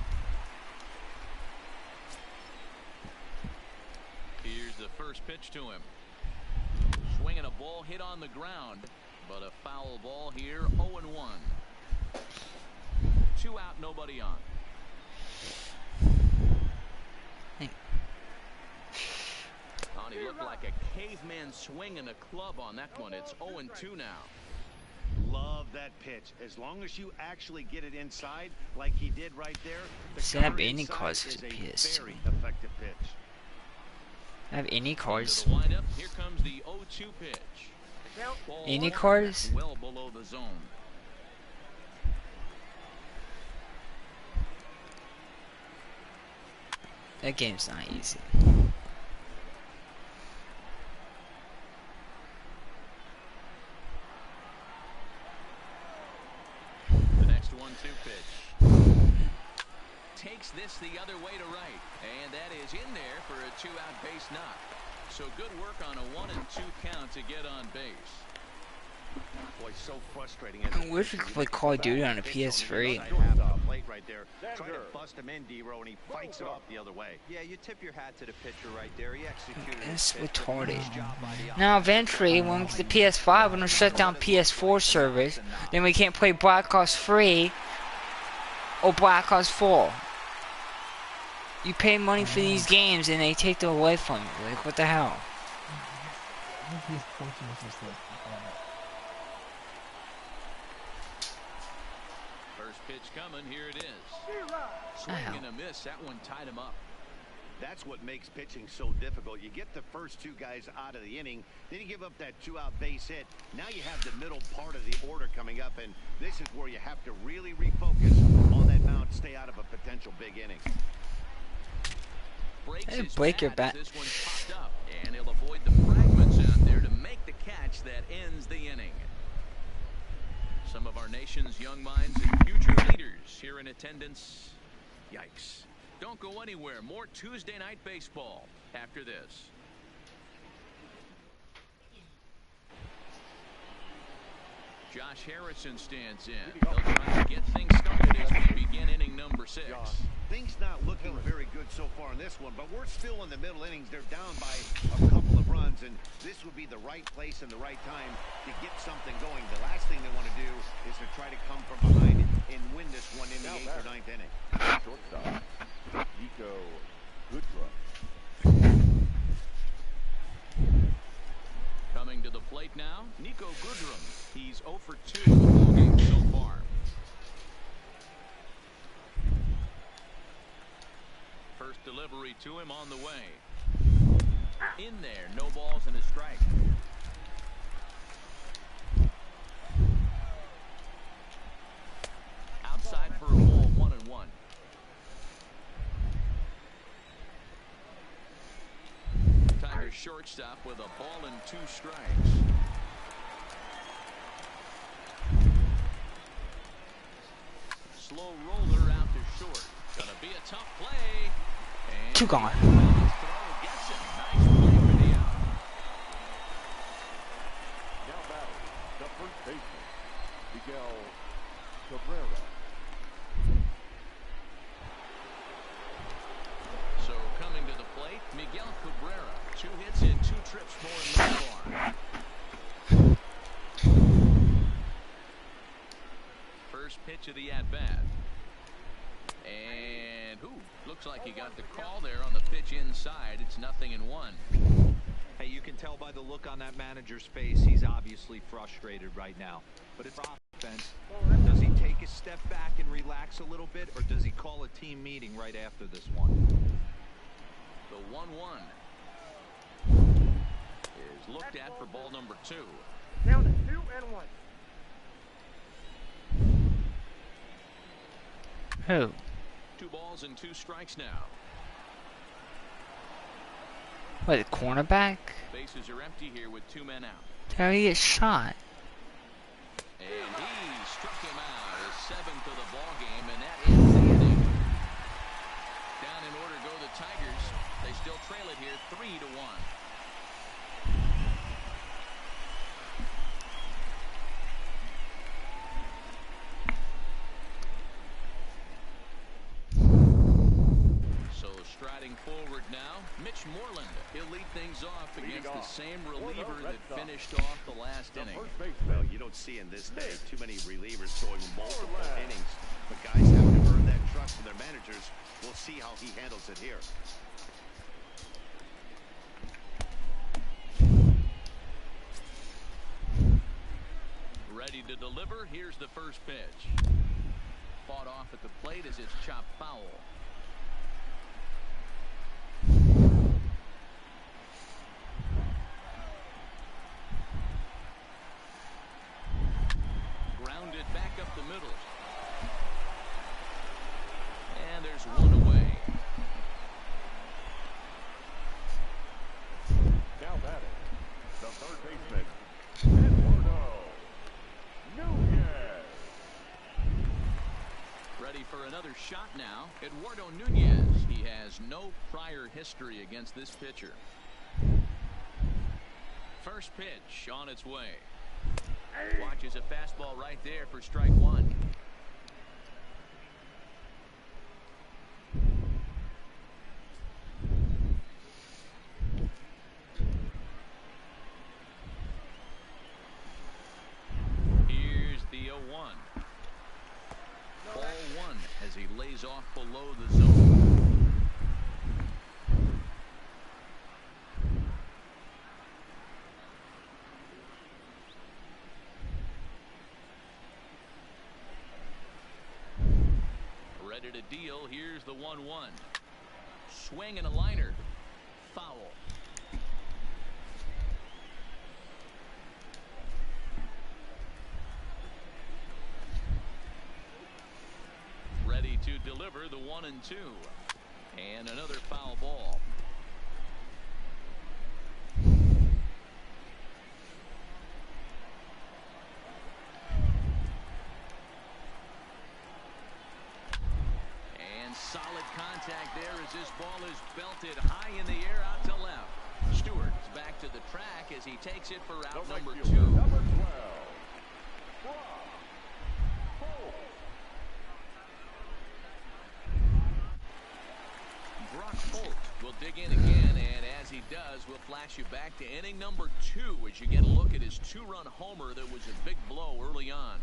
Here's the first pitch to him. Swinging a ball hit on the ground, but a foul ball here, 0-1. 2 out, nobody on. He looked like a caveman swinging a club on that one. It's 0-2 now. Love that pitch. As long as you actually get it inside, like he did right there. The See, I have cover any inside cards is for a PS2. very effective pitch. I have any cards. To the windup, here comes the 0-2 pitch. Ball Any one, cards? well below the zone. That game's not easy. The next 1-2 pitch. Takes this the other way to right. And that is in there for a 2-out base knock. So good work on a 1-2 count to get on base. Boy, so frustrating. I wish we could play Call of Duty on a PS3. Right there. Try to bust him in, D-Row, and he fights it off the other way. Yeah, you tip your hat to the pitcher right there. He executed That's his pitch. retarded. Nice job by the Now eventually, when we get the PS5, we're gonna shut down PS4 servers. Then we can't play Black Ops 3 or Black Ops 4. You pay money for these games and they take them away from you. Like, what the hell? First pitch coming. Here it is. Swing and a miss. That one tied him up. That's what makes pitching so difficult. You get the first 2 guys out of the inning, then you give up that 2-out base hit. Now you have the middle part of the order coming up, and this is where you have to really refocus on that mound, stay out of a potential big inning. breaks Hey, his break your bat bat. as this one's popped up, and he'll avoid the fragments out there to make the catch that ends the inning. Some of our nation's young minds and future leaders here in attendance. Yikes. Don't go anywhere. More Tuesday Night Baseball after this. Josh Harrison stands in. They'll try to get things started as we begin inning number 6. Things not looking very good so far in this one, but we're still in the middle innings. They're down by a couple of runs, and this would be the right place and the right time to get something going. The last thing they want to do is to try to come from behind and win this one in the 8th or 9th inning. Shortstop, Nico Goodrum. Coming to the plate now, Nico Goodrum. He's 0 for 2 in the ballgame so far. First delivery to him on the way. In there, no balls and a strike. Outside for a ball, 1-1. Tigers shortstop with a ball and 2 strikes. Slow roller out to short. Gonna be a tough play. And 2 gone. throw gets him. Nice play for the out. Now batting, the first baseman, Miguel Cabrera. So coming to the plate, Miguel Cabrera. 2 hits in 2 trips for him so far. First pitch of the at-bat. And looks like he got the call there on the pitch inside. It's 0-1. Hey, you can tell by the look on that manager's face, he's obviously frustrated right now. But it's offense. Does he take a step back and relax a little bit, or does he call a team meeting right after this one? The 1-1 is looked at for ball number 2. Down to 2-1. Who? 2 balls and 2 strikes now. What, the cornerback? Bases are empty here with 2 men out. How he get shot? And he struck him out, his 7th of the ball game, and that ends the inning. Down in order go the Tigers. They still trail it here 3-1. Striding forward now, Mitch Moreland. He'll lead things off against the same reliever that finished off the last inning. Well, you don't see in this day too many relievers going multiple innings, but guys have to earn that trust from their managers. We'll see how he handles it here. Ready to deliver. Here's the first pitch. Fought off at the plate as it's chopped foul. Grounded back up the middle. And there's 1 away. Now batting, the third baseman, Eduardo Nunez. Ready for another shot now. Eduardo Nunez. He has no prior history against this pitcher. First pitch on its way. Watches a fastball right there for strike 1. Here's the 0-1. Ball 1 as he lays off below the zone. Ready to deal. Here's the 1-1. Swing and a liner. Foul. Ready to deliver the 1-2. And another foul ball. And solid contact there as this ball is belted high in the air out to left. Stewart's back to the track as he takes it for out number 2. Number 12. Brock Holt will dig in again, and as he does, we'll flash you back to inning number 2 as you get a look at his 2-run homer that was a big blow early on.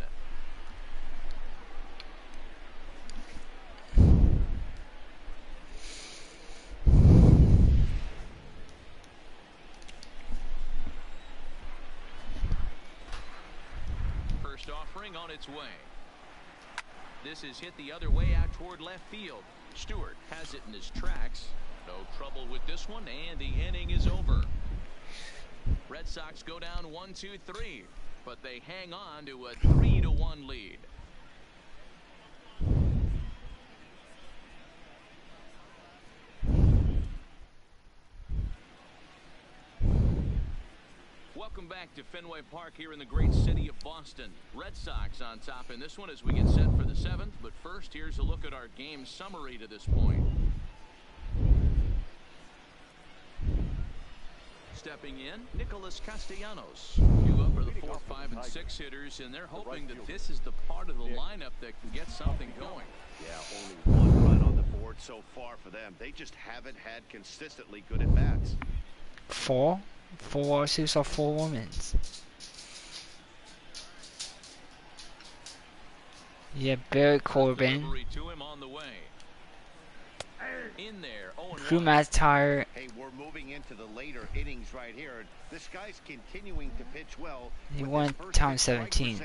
First offering on its way. This is hit the other way out toward left field. Stewart has it in his tracks. No trouble with this one, and the inning is over. Red Sox go down 1-2-3, but they hang on to a 3-1 lead. Welcome back to Fenway Park here in the great city of Boston. Red Sox on top in this one as we get set for the 7th. But first, here's a look at our game summary to this point. Stepping in, Nicholas Castellanos. You up are the 4, 5, and 6 hitters, and they're hoping that this is the part of the lineup that can get something going. Yeah, only 1 run on the board so far for them. They just haven't had consistently good at-bats. 4 6 or 4 womens. Yeah, Barry Corbin. In there, Drew McIntyre. Hey, we're moving into the later innings right here. This guy's continuing to pitch well. He won time 17.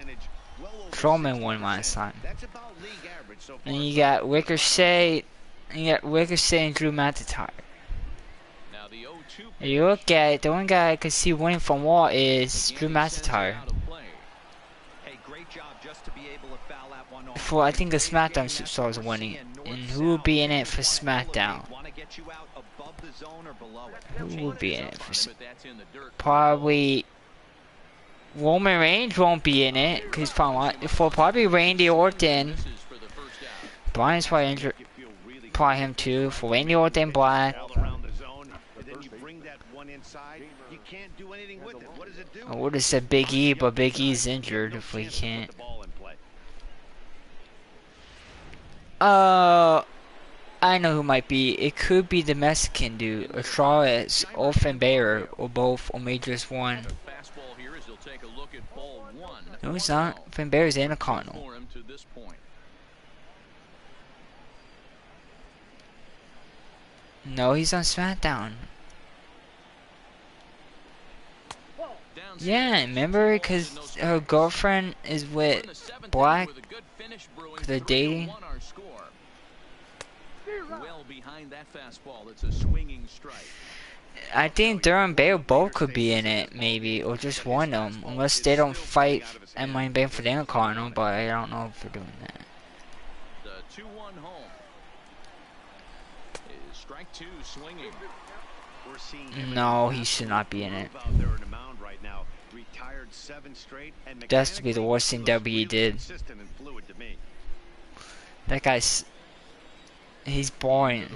Trollman won last time. That's about league average so far. And you got Ricochet. And Drew McIntyre. Now the 0-2 If you look at it, the one guy I could see winning from Wall is Drew McIntyre. Hey, great job just to be able to foul that one off. For I think the SmackDown Superstars winning. And who will be in it for SmackDown? Who will be in it for probably Roman Reigns won't be in it because probably Randy Orton. Brian's probably injured. Probably him too. For Randy Orton, Black. I would have said Big E, but Big E's injured if we can't. I know who might be. It could be the Mexican dude, or Charles, or Finn Balor, or both, or maybe just one. No, it's not. Finn Balor's in a Cardinal. No, he's on SmackDown. Yeah, remember? Because her girlfriend is with Black. Because they're dating. Well behind that fastball, it's a swinging strike. I think Durham Bale both could be in it, maybe, or just one of them, unless they don't fight and might be for the Incarnate, but I don't know if they're doing that. The 2-1 home is strike 2 swinging. No, he should not be in it. That's to be the worst thing WWE did. That guy's... he's boring.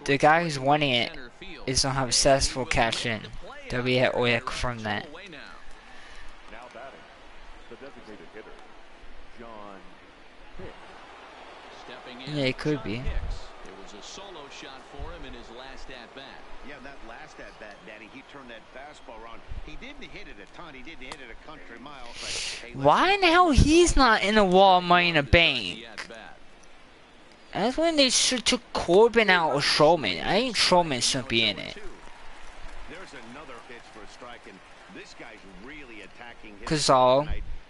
The guy who's winning it is gonna have a successful cash in. WWE had Oyak from that. Now batting, the designated hitter, John Hicks. Yeah, it could be. It was a solo shot for him in his last at-bat. Yeah, that last at-bat, Daddy, he turned that fastball around. He didn't hit it a ton. He didn't hit it a country mile. But, hey, why in the hell he's not in the Wall of Money in the Bank? That's when they should took Corbin out or Strowman. I think Strowman should be in it. There's another pitch for a strike, and this guy's really attacking his Cazal.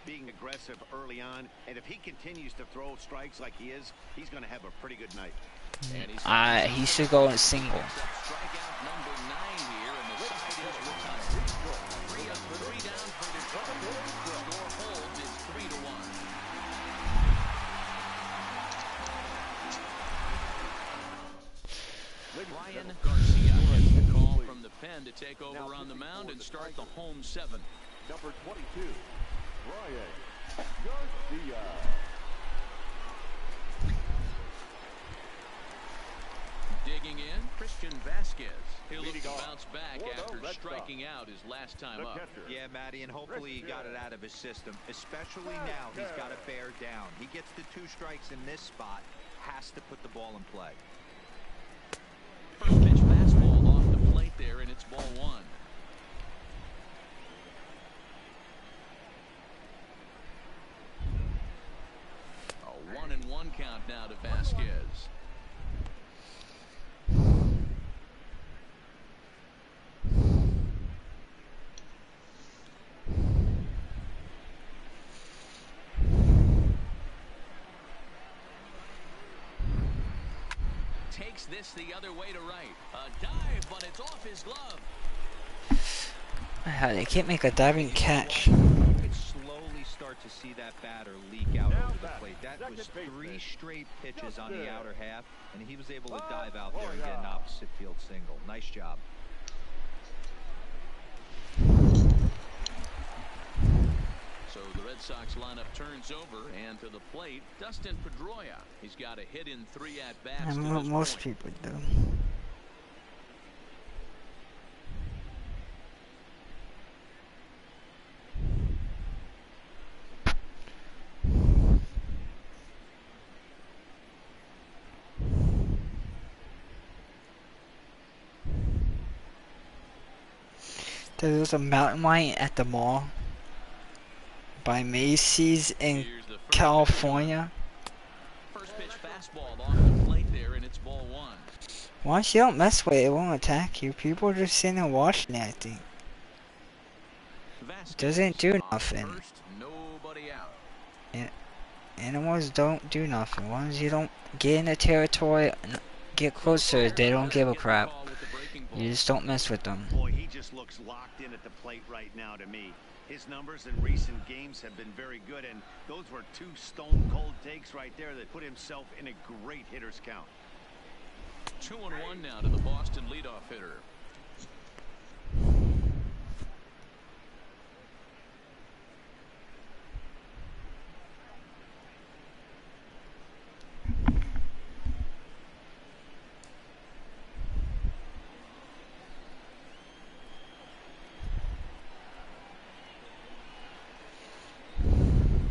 being aggressive early on, and if he continues to throw strikes like he is, he's going to have a pretty good night. He should go in single. Strikeout number 9 here, and the side is retired. 3 up, 3 down for Detroit. Score holds, it's 3-1. to take over Now on the pitching mound for and the start the Tigers. home 7. Number 22, Brian Garcia. Digging in, Christian Vasquez. He'll look Leading to off bounce back for the after Red striking out his last time The up. catcher. Yeah, Matty, and hopefully he got it out of his system. Especially now, he's got to bear down. He gets the 2 strikes in this spot, has to put the ball in play. First pitch fastball off the plate there, and it's ball 1. A 1-1 count now to Vasquez. Takes this the other way to right. A dive, but it's off his glove. They can't make a diving catch. You could slowly start to see that batter leak out over the plate. That was 3 straight pitches on the outer half, and he was able to dive out there and get an opposite field single. Nice job. So the Red Sox lineup turns over, and to the plate, Dustin Pedroia. He's got a hit in 3 at-bats to And what this most point. people do. There was a mountain lion at the mall by Macy's in Here's the first California. First pitch fastball off the plate there, and it's ball 1. Once you don't mess with it, it won't attack you. People are just sitting there watching it, I think. Vasquez Doesn't do on nothing. First, nobody out. Animals don't do nothing. Once you don't get in the territory and get closer, they don't give a crap. Call with the breaking ball. You just don't mess with them. Boy, he just looks locked in at the plate right now to me. His numbers in recent games have been very good, and those were 2 stone-cold takes right there that put himself in a great hitter's count. 2-1 now to the Boston leadoff hitter.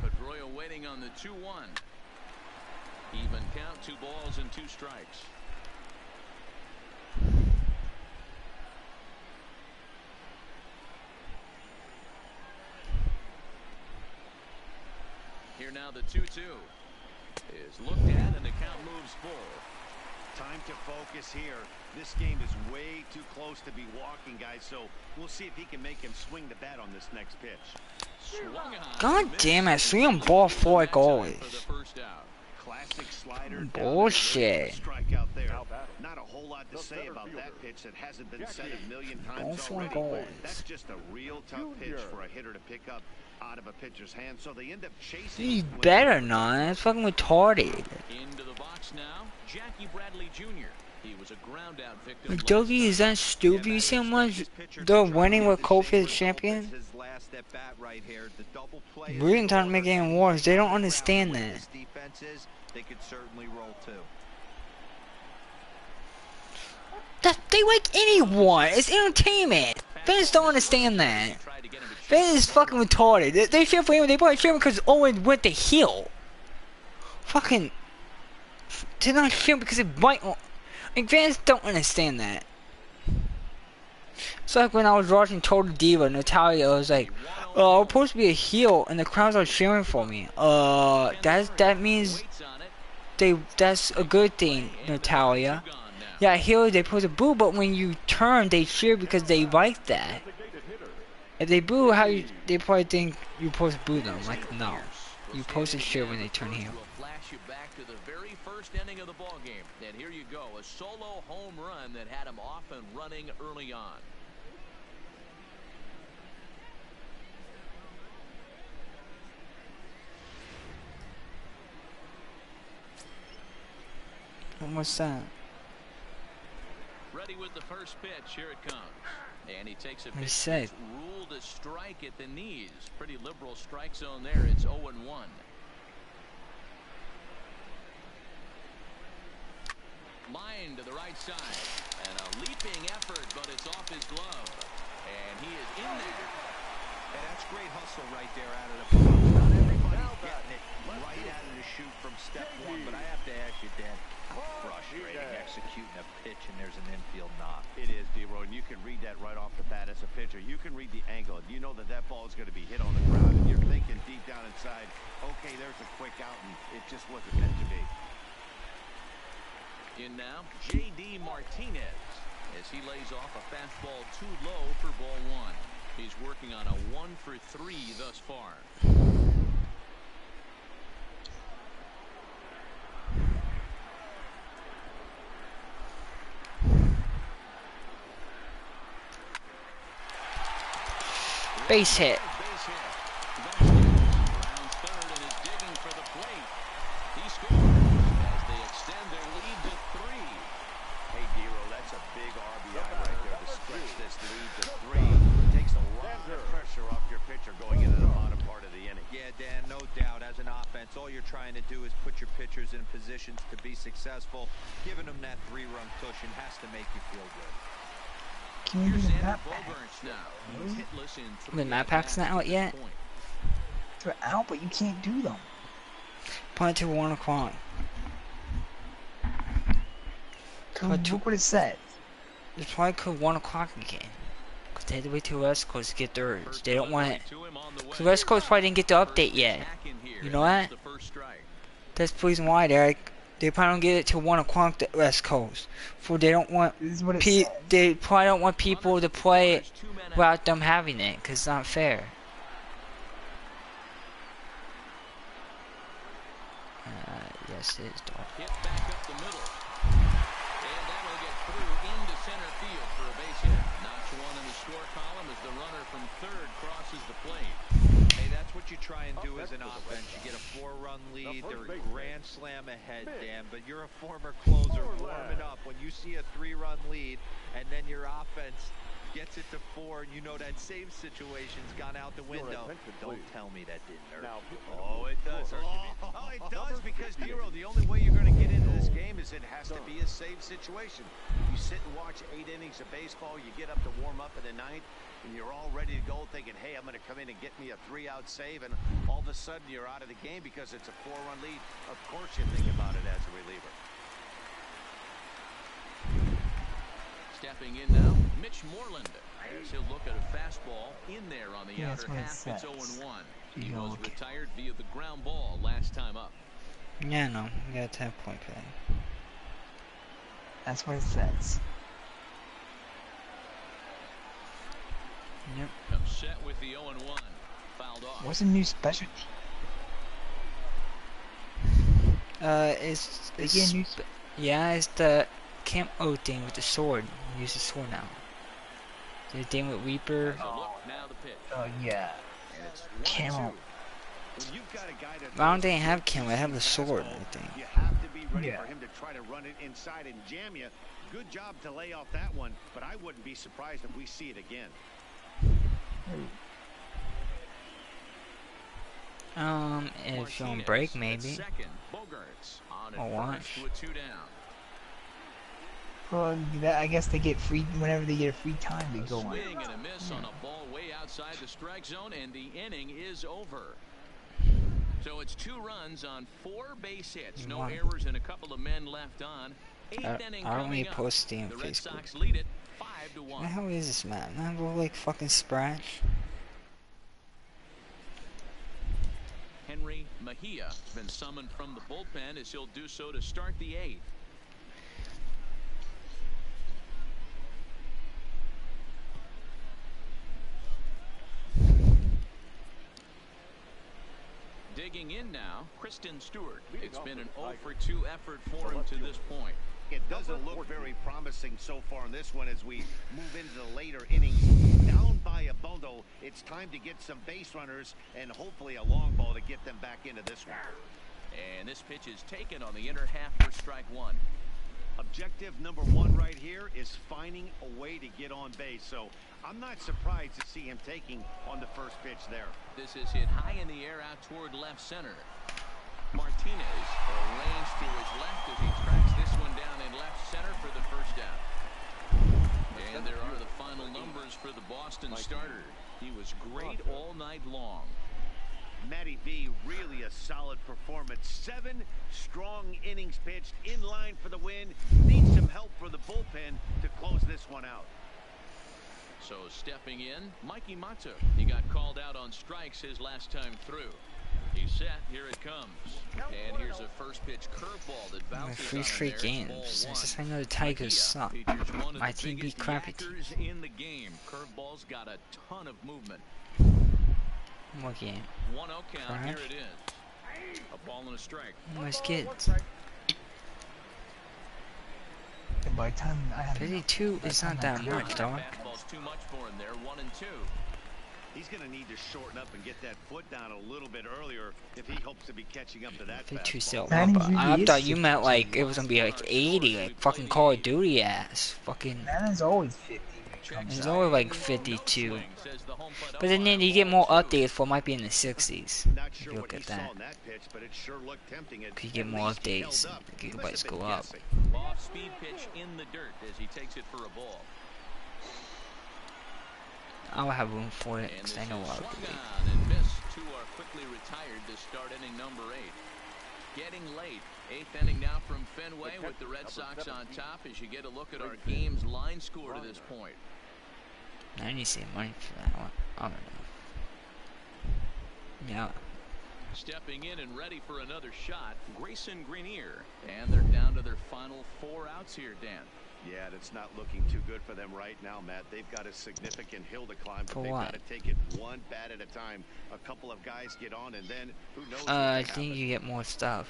Pedroia waiting on the 2-1. Even count, 2 balls and 2 strikes. Here now the 2-2 is looked at, and the count moves full. Time to focus here. This game is way too close to be walking, guys, so we'll see if he can make him swing the bat on this next pitch. Swung on, God missed, damn it, and swing 'em he ball gets four the match goalies. out for the first out. Classic slider. Bullshit. Strike out there. Now batting. Not a whole lot to The say center about that fielder, pitch that hasn't been said Jackie. a million Ball times four already. goals. That's just a real tough pitch Junior. for a hitter to pick up out of a pitcher's hand, so they end up chasing. He's when better they're- not. That's fucking retarded. Into the box now, Jackie Bradley Jr. He was a ground out victim. Like, last Dougie, is time. that stupid? You see how much This pitcher they're to try winning to with get the same Kofi as result champion? as his last at bat right here. The double play is We're in trying to make order. it in wars. They don't Crowd understand with that. this defense is, they could certainly roll too. They like anyone. It's entertainment. Fans don't understand that. Tried to get him to Fans is fucking retarded. They cheer for him. They probably cheer him because Owen went to heel. Fucking. They're not cheering because it might. Like, fans don't understand that. It's like when I was watching Total Diva, Natalia was like, "Oh, I'm supposed to be a heel, and the crowds are cheering for me." That means waits on it. that's a good thing, Natalia. Gone now. Yeah, heel they supposed to boo, but when you turn, they cheer because they like that. Designated hitter. If they boo, they probably think you're supposed to boo them. Like, no, you're supposed to cheer when they turn heel. We'll flash you back to the very first inning of the ball game. And here you go, a solo home run that had him off and running early on. And what's that? Ready ready with the first pitch. Here it comes. And he takes a He pitch said. that's ruled a strike at the knees. Pretty liberal strike zone there. It's 0-1. Line to the right side. And a leaping effort, but it's off his glove. And he is in there. And that's great hustle right there out of the ball. Not everybody's getting it right out of the chute from step one, but I have to ask you, Dan, how frustrating executing a pitch and there's an infield knock. It is, D-Roy, and you can read that right off the bat as a pitcher. You can read the angle, and you know that that ball is going to be hit on the ground, and you're thinking deep down inside, okay, there's a quick out, and it just wasn't meant to be. In now, J.D. Martinez as he lays off a fastball too low for ball one. He's working on a 1-for-3 thus far. Base hit. Rounds third and is digging for the plate. He scores as they extend their lead to 3. Hey, D-Roy, that's a big RBI right there to stretch this lead to 3. Takes a lot of pressure off your pitcher going into the bottom part of the inning. Yeah, Dan, no doubt. As an offense, all you're trying to do is put your pitchers in positions to be successful. Giving them that 3-run cushion has to make you feel good. Can you do the map Bogarts packs? now. He's hitless in 3 The map pack's not out yet? They're out, but you can't do them. Put it to 1 o'clock. Look what it said. It's probably called 1 o'clock again. Cause they had to wait till West Coast to get theirs. They don't want it. Cause West Coast probably didn't get the update yet. You know what? That's the reason why they probably don't get it till 1 o'clock the West Coast. For they don't want This is what it says. they probably don't want people to play it without them having it, cause it's not fair. Yes, it is, dog. Hit back up the middle. And that'll get through into center field for a base hit. Notch 1 in the score column as the runner from third crosses the plate. Hey, that's what you try and do as an offense. You get a 4-run lead. They're a grand slam ahead, Dan. But you're a former closer warming up. When you see a 3-run lead and then your offense gets it to 4 and you know that save situation's gone out the window, don't tell me that didn't hurt. Oh, it does. Oh, it does because, D-Roy, the only way you're going to get into this game is it has to be a save situation. You sit and watch 8 innings of baseball, you get up to warm up in the 9th, and you're all ready to go thinking, hey, I'm going to come in and get me a 3-out save, and all of a sudden you're out of the game because it's a 4-run lead. Of course you think about it as a reliever. Stepping in now, Mitch Moreland. As he'll look at a fastball in there on the outer half. It's 0-1. He was retired via the ground ball last time up. Yeah, no, you got a 10-point play. That's what it says. Yep. Upset with the 0-1. Fouled off. What's the new specialty? It's yeah, it's the camo thing with the sword. Use the sword now. The thing with Reaper. Oh yeah. Camo. Round didn't have camo. I have the sword, I think. You have to be ready for him to try to run it inside and jam you. Good job to lay off that one, but I wouldn't be surprised if we see it again. If you're on break, maybe. I'll watch. Well, I guess they get free whenever they get a free time. They go on. Swing and a miss on a ball way outside the strike zone, and the inning is over. So it's 2 runs on 4 base hits, no errors, and a couple of men left on. 8th inning coming up. Posting The on Red Facebook. Sox lead it 5-1. What the hell is this map? Man, go like fucking Sprash. Henry Mejia has been summoned from the bullpen as he'll do so to start the 8th. Digging in now, Kristen Stewart. It's been an 0-for-2 effort for him to this point. It doesn't look very promising so far in this one as we move into the later innings. Down by a bundle, it's time to get some base runners and hopefully a long ball to get them back into this one. And this pitch is taken on the inner half for strike 1. Objective number one right here is finding a way to get on base. So I'm not surprised to see him taking on the first pitch there. This is hit high in the air out toward left center. Martinez arranged to his left as he tracks this one down in left center for the first out. And there are the final numbers for the Boston starter. He was great all night long. Matty V, really a solid performance. 7 strong innings pitched, in line for the win. Needs some help for the bullpen to close this one out. So stepping in, Mikey Mata. He got called out on strikes his last time through. He's set. Here it comes. And here's a first pitch curveball that bounces Three on straight there. games. It's just I know the Tigers suck. My team beat crappy teams. In the game, curveball's got a ton of movement. What game? 1-0 count. Here it is. A ball and a strike. Nice kids. And by the time I have 52 is not that much, dog. Fastball's too much for him there. 1-2. He's going to need to shorten up and get that foot down a little bit earlier if he hopes to be catching up to that 52 fastball. still Manning up. I usually thought is you meant 52. like it was gonna be like 80, like fucking Call of Duty ass. Fucking. Manning's always 50 when it comes It's out. only like 52. But then you get more updates for it might be in the 60s. Not If sure you what look he at saw that. in that pitch, but it sure looked tempting. If you get more updates, the gigabytes go up. Off speed pitch in the dirt as he takes it for a ball. I'll have room for it And because this I know is what I'll swung do. on and missed. 2 are quickly retired to start inning number 8. Getting late. 8th inning now from Fenway with the Red Sox on top as you get a look at our game's line score to this point. I need to save money for that one. I don't know. Yeah. Stepping in and ready for another shot, Grayson Greenier. And they're down to their final 4 outs here, Dan. Yeah, it's not looking too good for them right now, Matt. They've got a significant hill to climb, but For they've what? got to take it one bat at a time. A couple of guys get on, and then who knows what I can think happen. you get more stuff.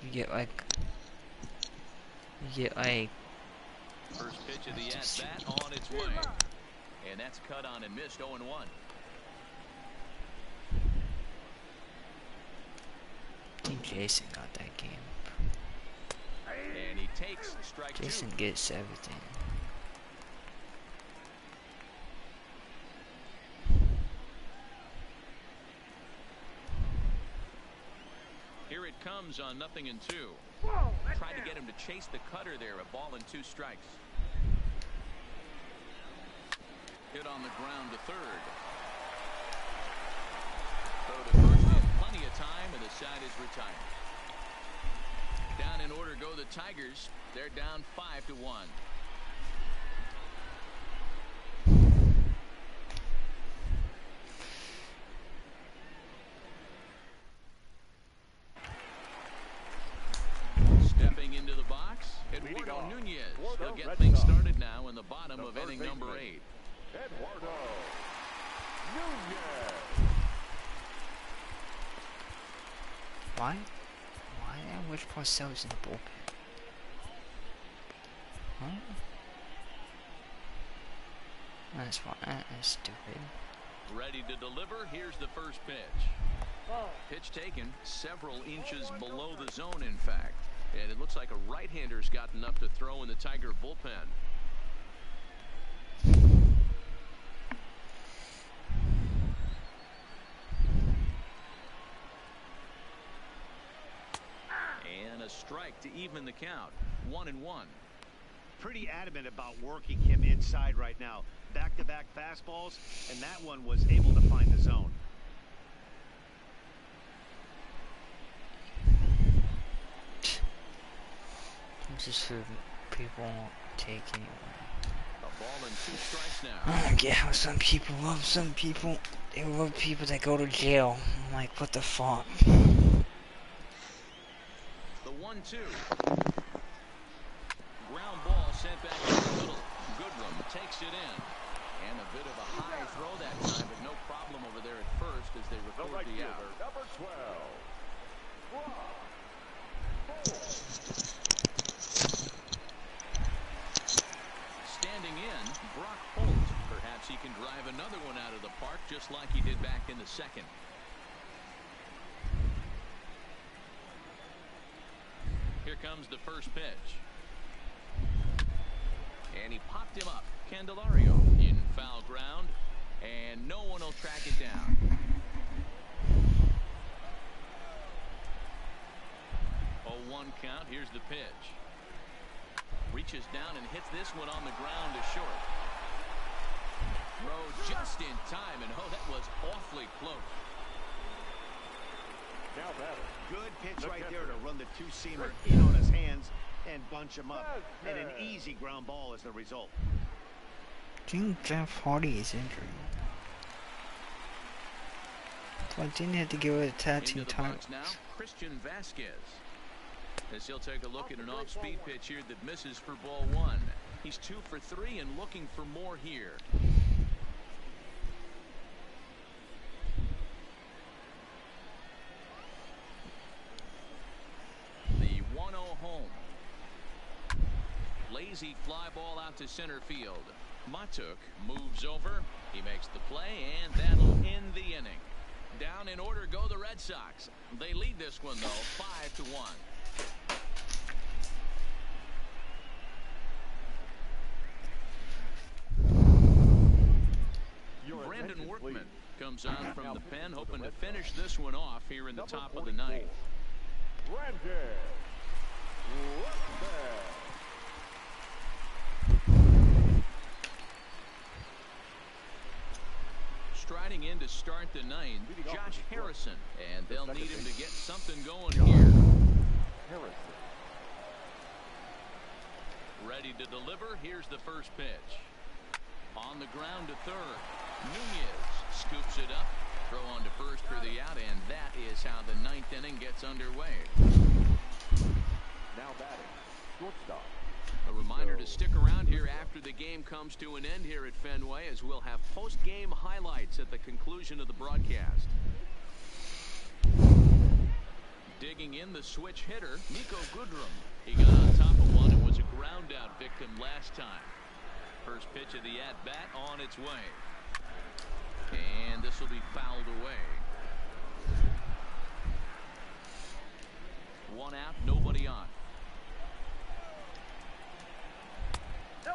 You get like. First pitch of the at-bat on its way. And that's cut on and missed 0-1. I think Jason got that game. And he takes strike 2. Jason gets everything. Here it comes on 0-2. Tried to get him to chase the cutter there. A ball and 2 strikes. Hit on the ground to third. Throw to first in plenty of time, and the side is retired. Down in order go the Tigers. They're down 5-1. Stepping into the box, Eduardo Nunez. He'll get things started now in the bottom of inning number 8. Eduardo Nunez. Why? Why? Which Parcells in the bullpen? Huh? That's fine. That's stupid. Ready to deliver. Here's the first pitch. Pitch taken several inches below the zone, in fact. And it looks like a right-hander's gotten up to throw in the Tiger bullpen. And a strike to even the count. 1-1. Pretty adamant about working him inside right now. Back-to-back fastballs, and that one was able to find the zone. Just so people won't take anyway. A ball and 2 strikes now. I don't get how some people love some people. They love people that go to jail. I'm like, what the fuck? The 1-2. Ground ball sent back to the middle. Goodrum takes it in. And a bit of a high throw that time, but no problem over there at first as they The record right the out. fielder, number 12. Standing in, Brock Holt. Perhaps he can drive another one out of the park just like he did back in the second. Here comes the first pitch. And he popped him up. Candelario in foul ground. And no one will track it down. Oh, 1 count. Here's the pitch. Reaches down and hits this one on the ground to short. Throw just in time, and oh, that was awfully close. Now batter. Good pitch right there to run the two-seamer in on his hands and bunch him up. And an easy ground ball is the result. I think Jeff Hardy is injured. So I didn't have to give it a tag team title. Now, Christian Vasquez. As he'll take a look at an off-speed pitch here that misses for ball 1. He's 2 for 3 and looking for more here. The 1-0 home. Lazy fly ball out to center field. Matuk moves over. He makes the play, and that'll end the inning. Down in order go the Red Sox. They lead this one, though, 5-1. Brandon Workman comes on from the pen, hoping to finish this one off here in the top of the 9th. Striding in to start the 9th, Josh Harrison, and they'll need him to get something going here. Ready to deliver. Here's the first pitch. On the ground to third. Nunez scoops it up. Throw on to first for the out, and that is how the 9th inning gets underway. Now batting, shortstop. A reminder to stick around here after the game comes to an end here at Fenway, as we'll have post-game highlights at the conclusion of the broadcast. Digging in the switch hitter, Nico Goodrum. He got on top of one and was a ground-out victim last time. First pitch of the at-bat on its way. And this will be fouled away. 1 out, nobody on.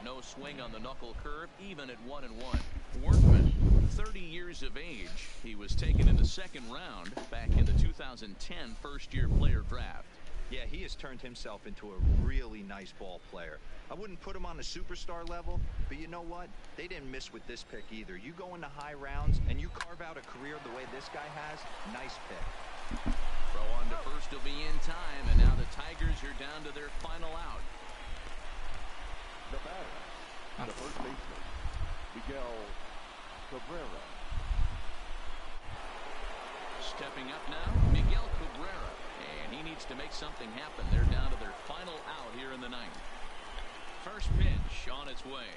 No swing on the knuckle curve, even at 1-1. Workman, 30 years of age. He was taken in the 2nd round back in the 2010 first-year player draft. Yeah, he has turned himself into a really nice ball player. I wouldn't put him on the superstar level, but you know what? They didn't miss with this pick either. You go into high rounds and you carve out a career the way this guy has, nice pick. Throw on to first will be in time, and now the Tigers are down to their final out. The batter, the first baseman, Miguel Cabrera. Stepping up now, Miguel Cabrera. And he needs to make something happen. They're down to their final out here in the 9th. First pitch on its way.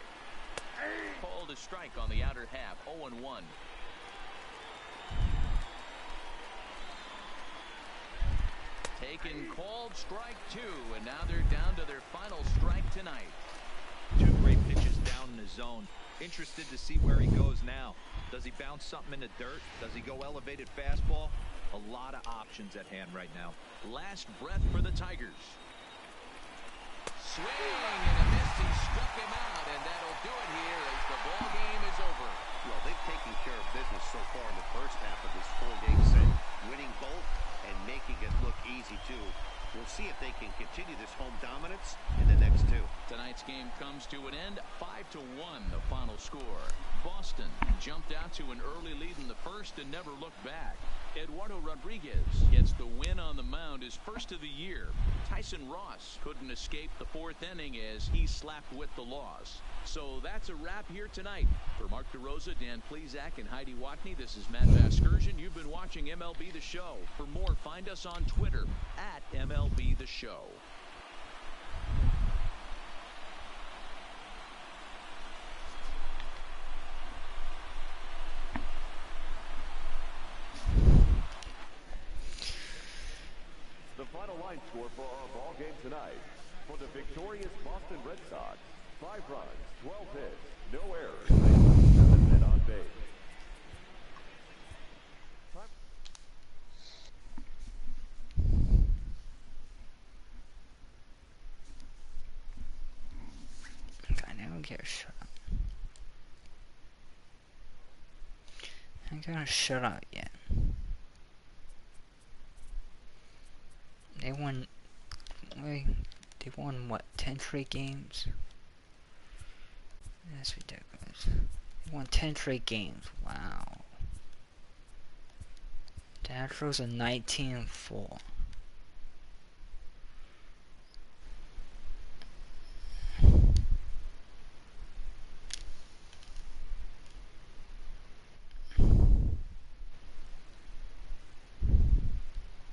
Called a strike on the outer half, 0-1. Taken, called strike 2, and now they're down to their final strike tonight. 2 great pitches down in the zone. Interested to see where he goes now. Does he bounce something in the dirt? Does he go elevated fastball? A lot of options at hand right now. Last breath for the Tigers. Swing and a miss. He struck him out, and that'll do it here as the ball game is over. Well, they've taken care of business so far in the first half of this 4-game set, winning both and making it look easy too. We'll see if they can continue this home dominance in the next 2. Tonight's game comes to an end, 5-1 the final score. Boston jumped out to an early lead in the first and never looked back. Eduardo Rodriguez gets the win on the mound, his first of the year. Tyson Ross couldn't escape the 4th inning as he slapped with the loss. So that's a wrap here tonight. For Mark DeRosa, Dan Plezak, and Heidi Watney, this is Matt Vasgersian. You've been watching MLB The Show. For more, find us on Twitter at MLB The Show. The final line score for our ball game tonight. For the victorious Boston Red Sox, 5 runs, 12 hits, no errors, and 7 men on base. shut up. I ain't gonna shut up yet. They won. Wait, they won what? 10 straight games. That's ridiculous. They won 10 straight games. Wow. The Astros are 19-4.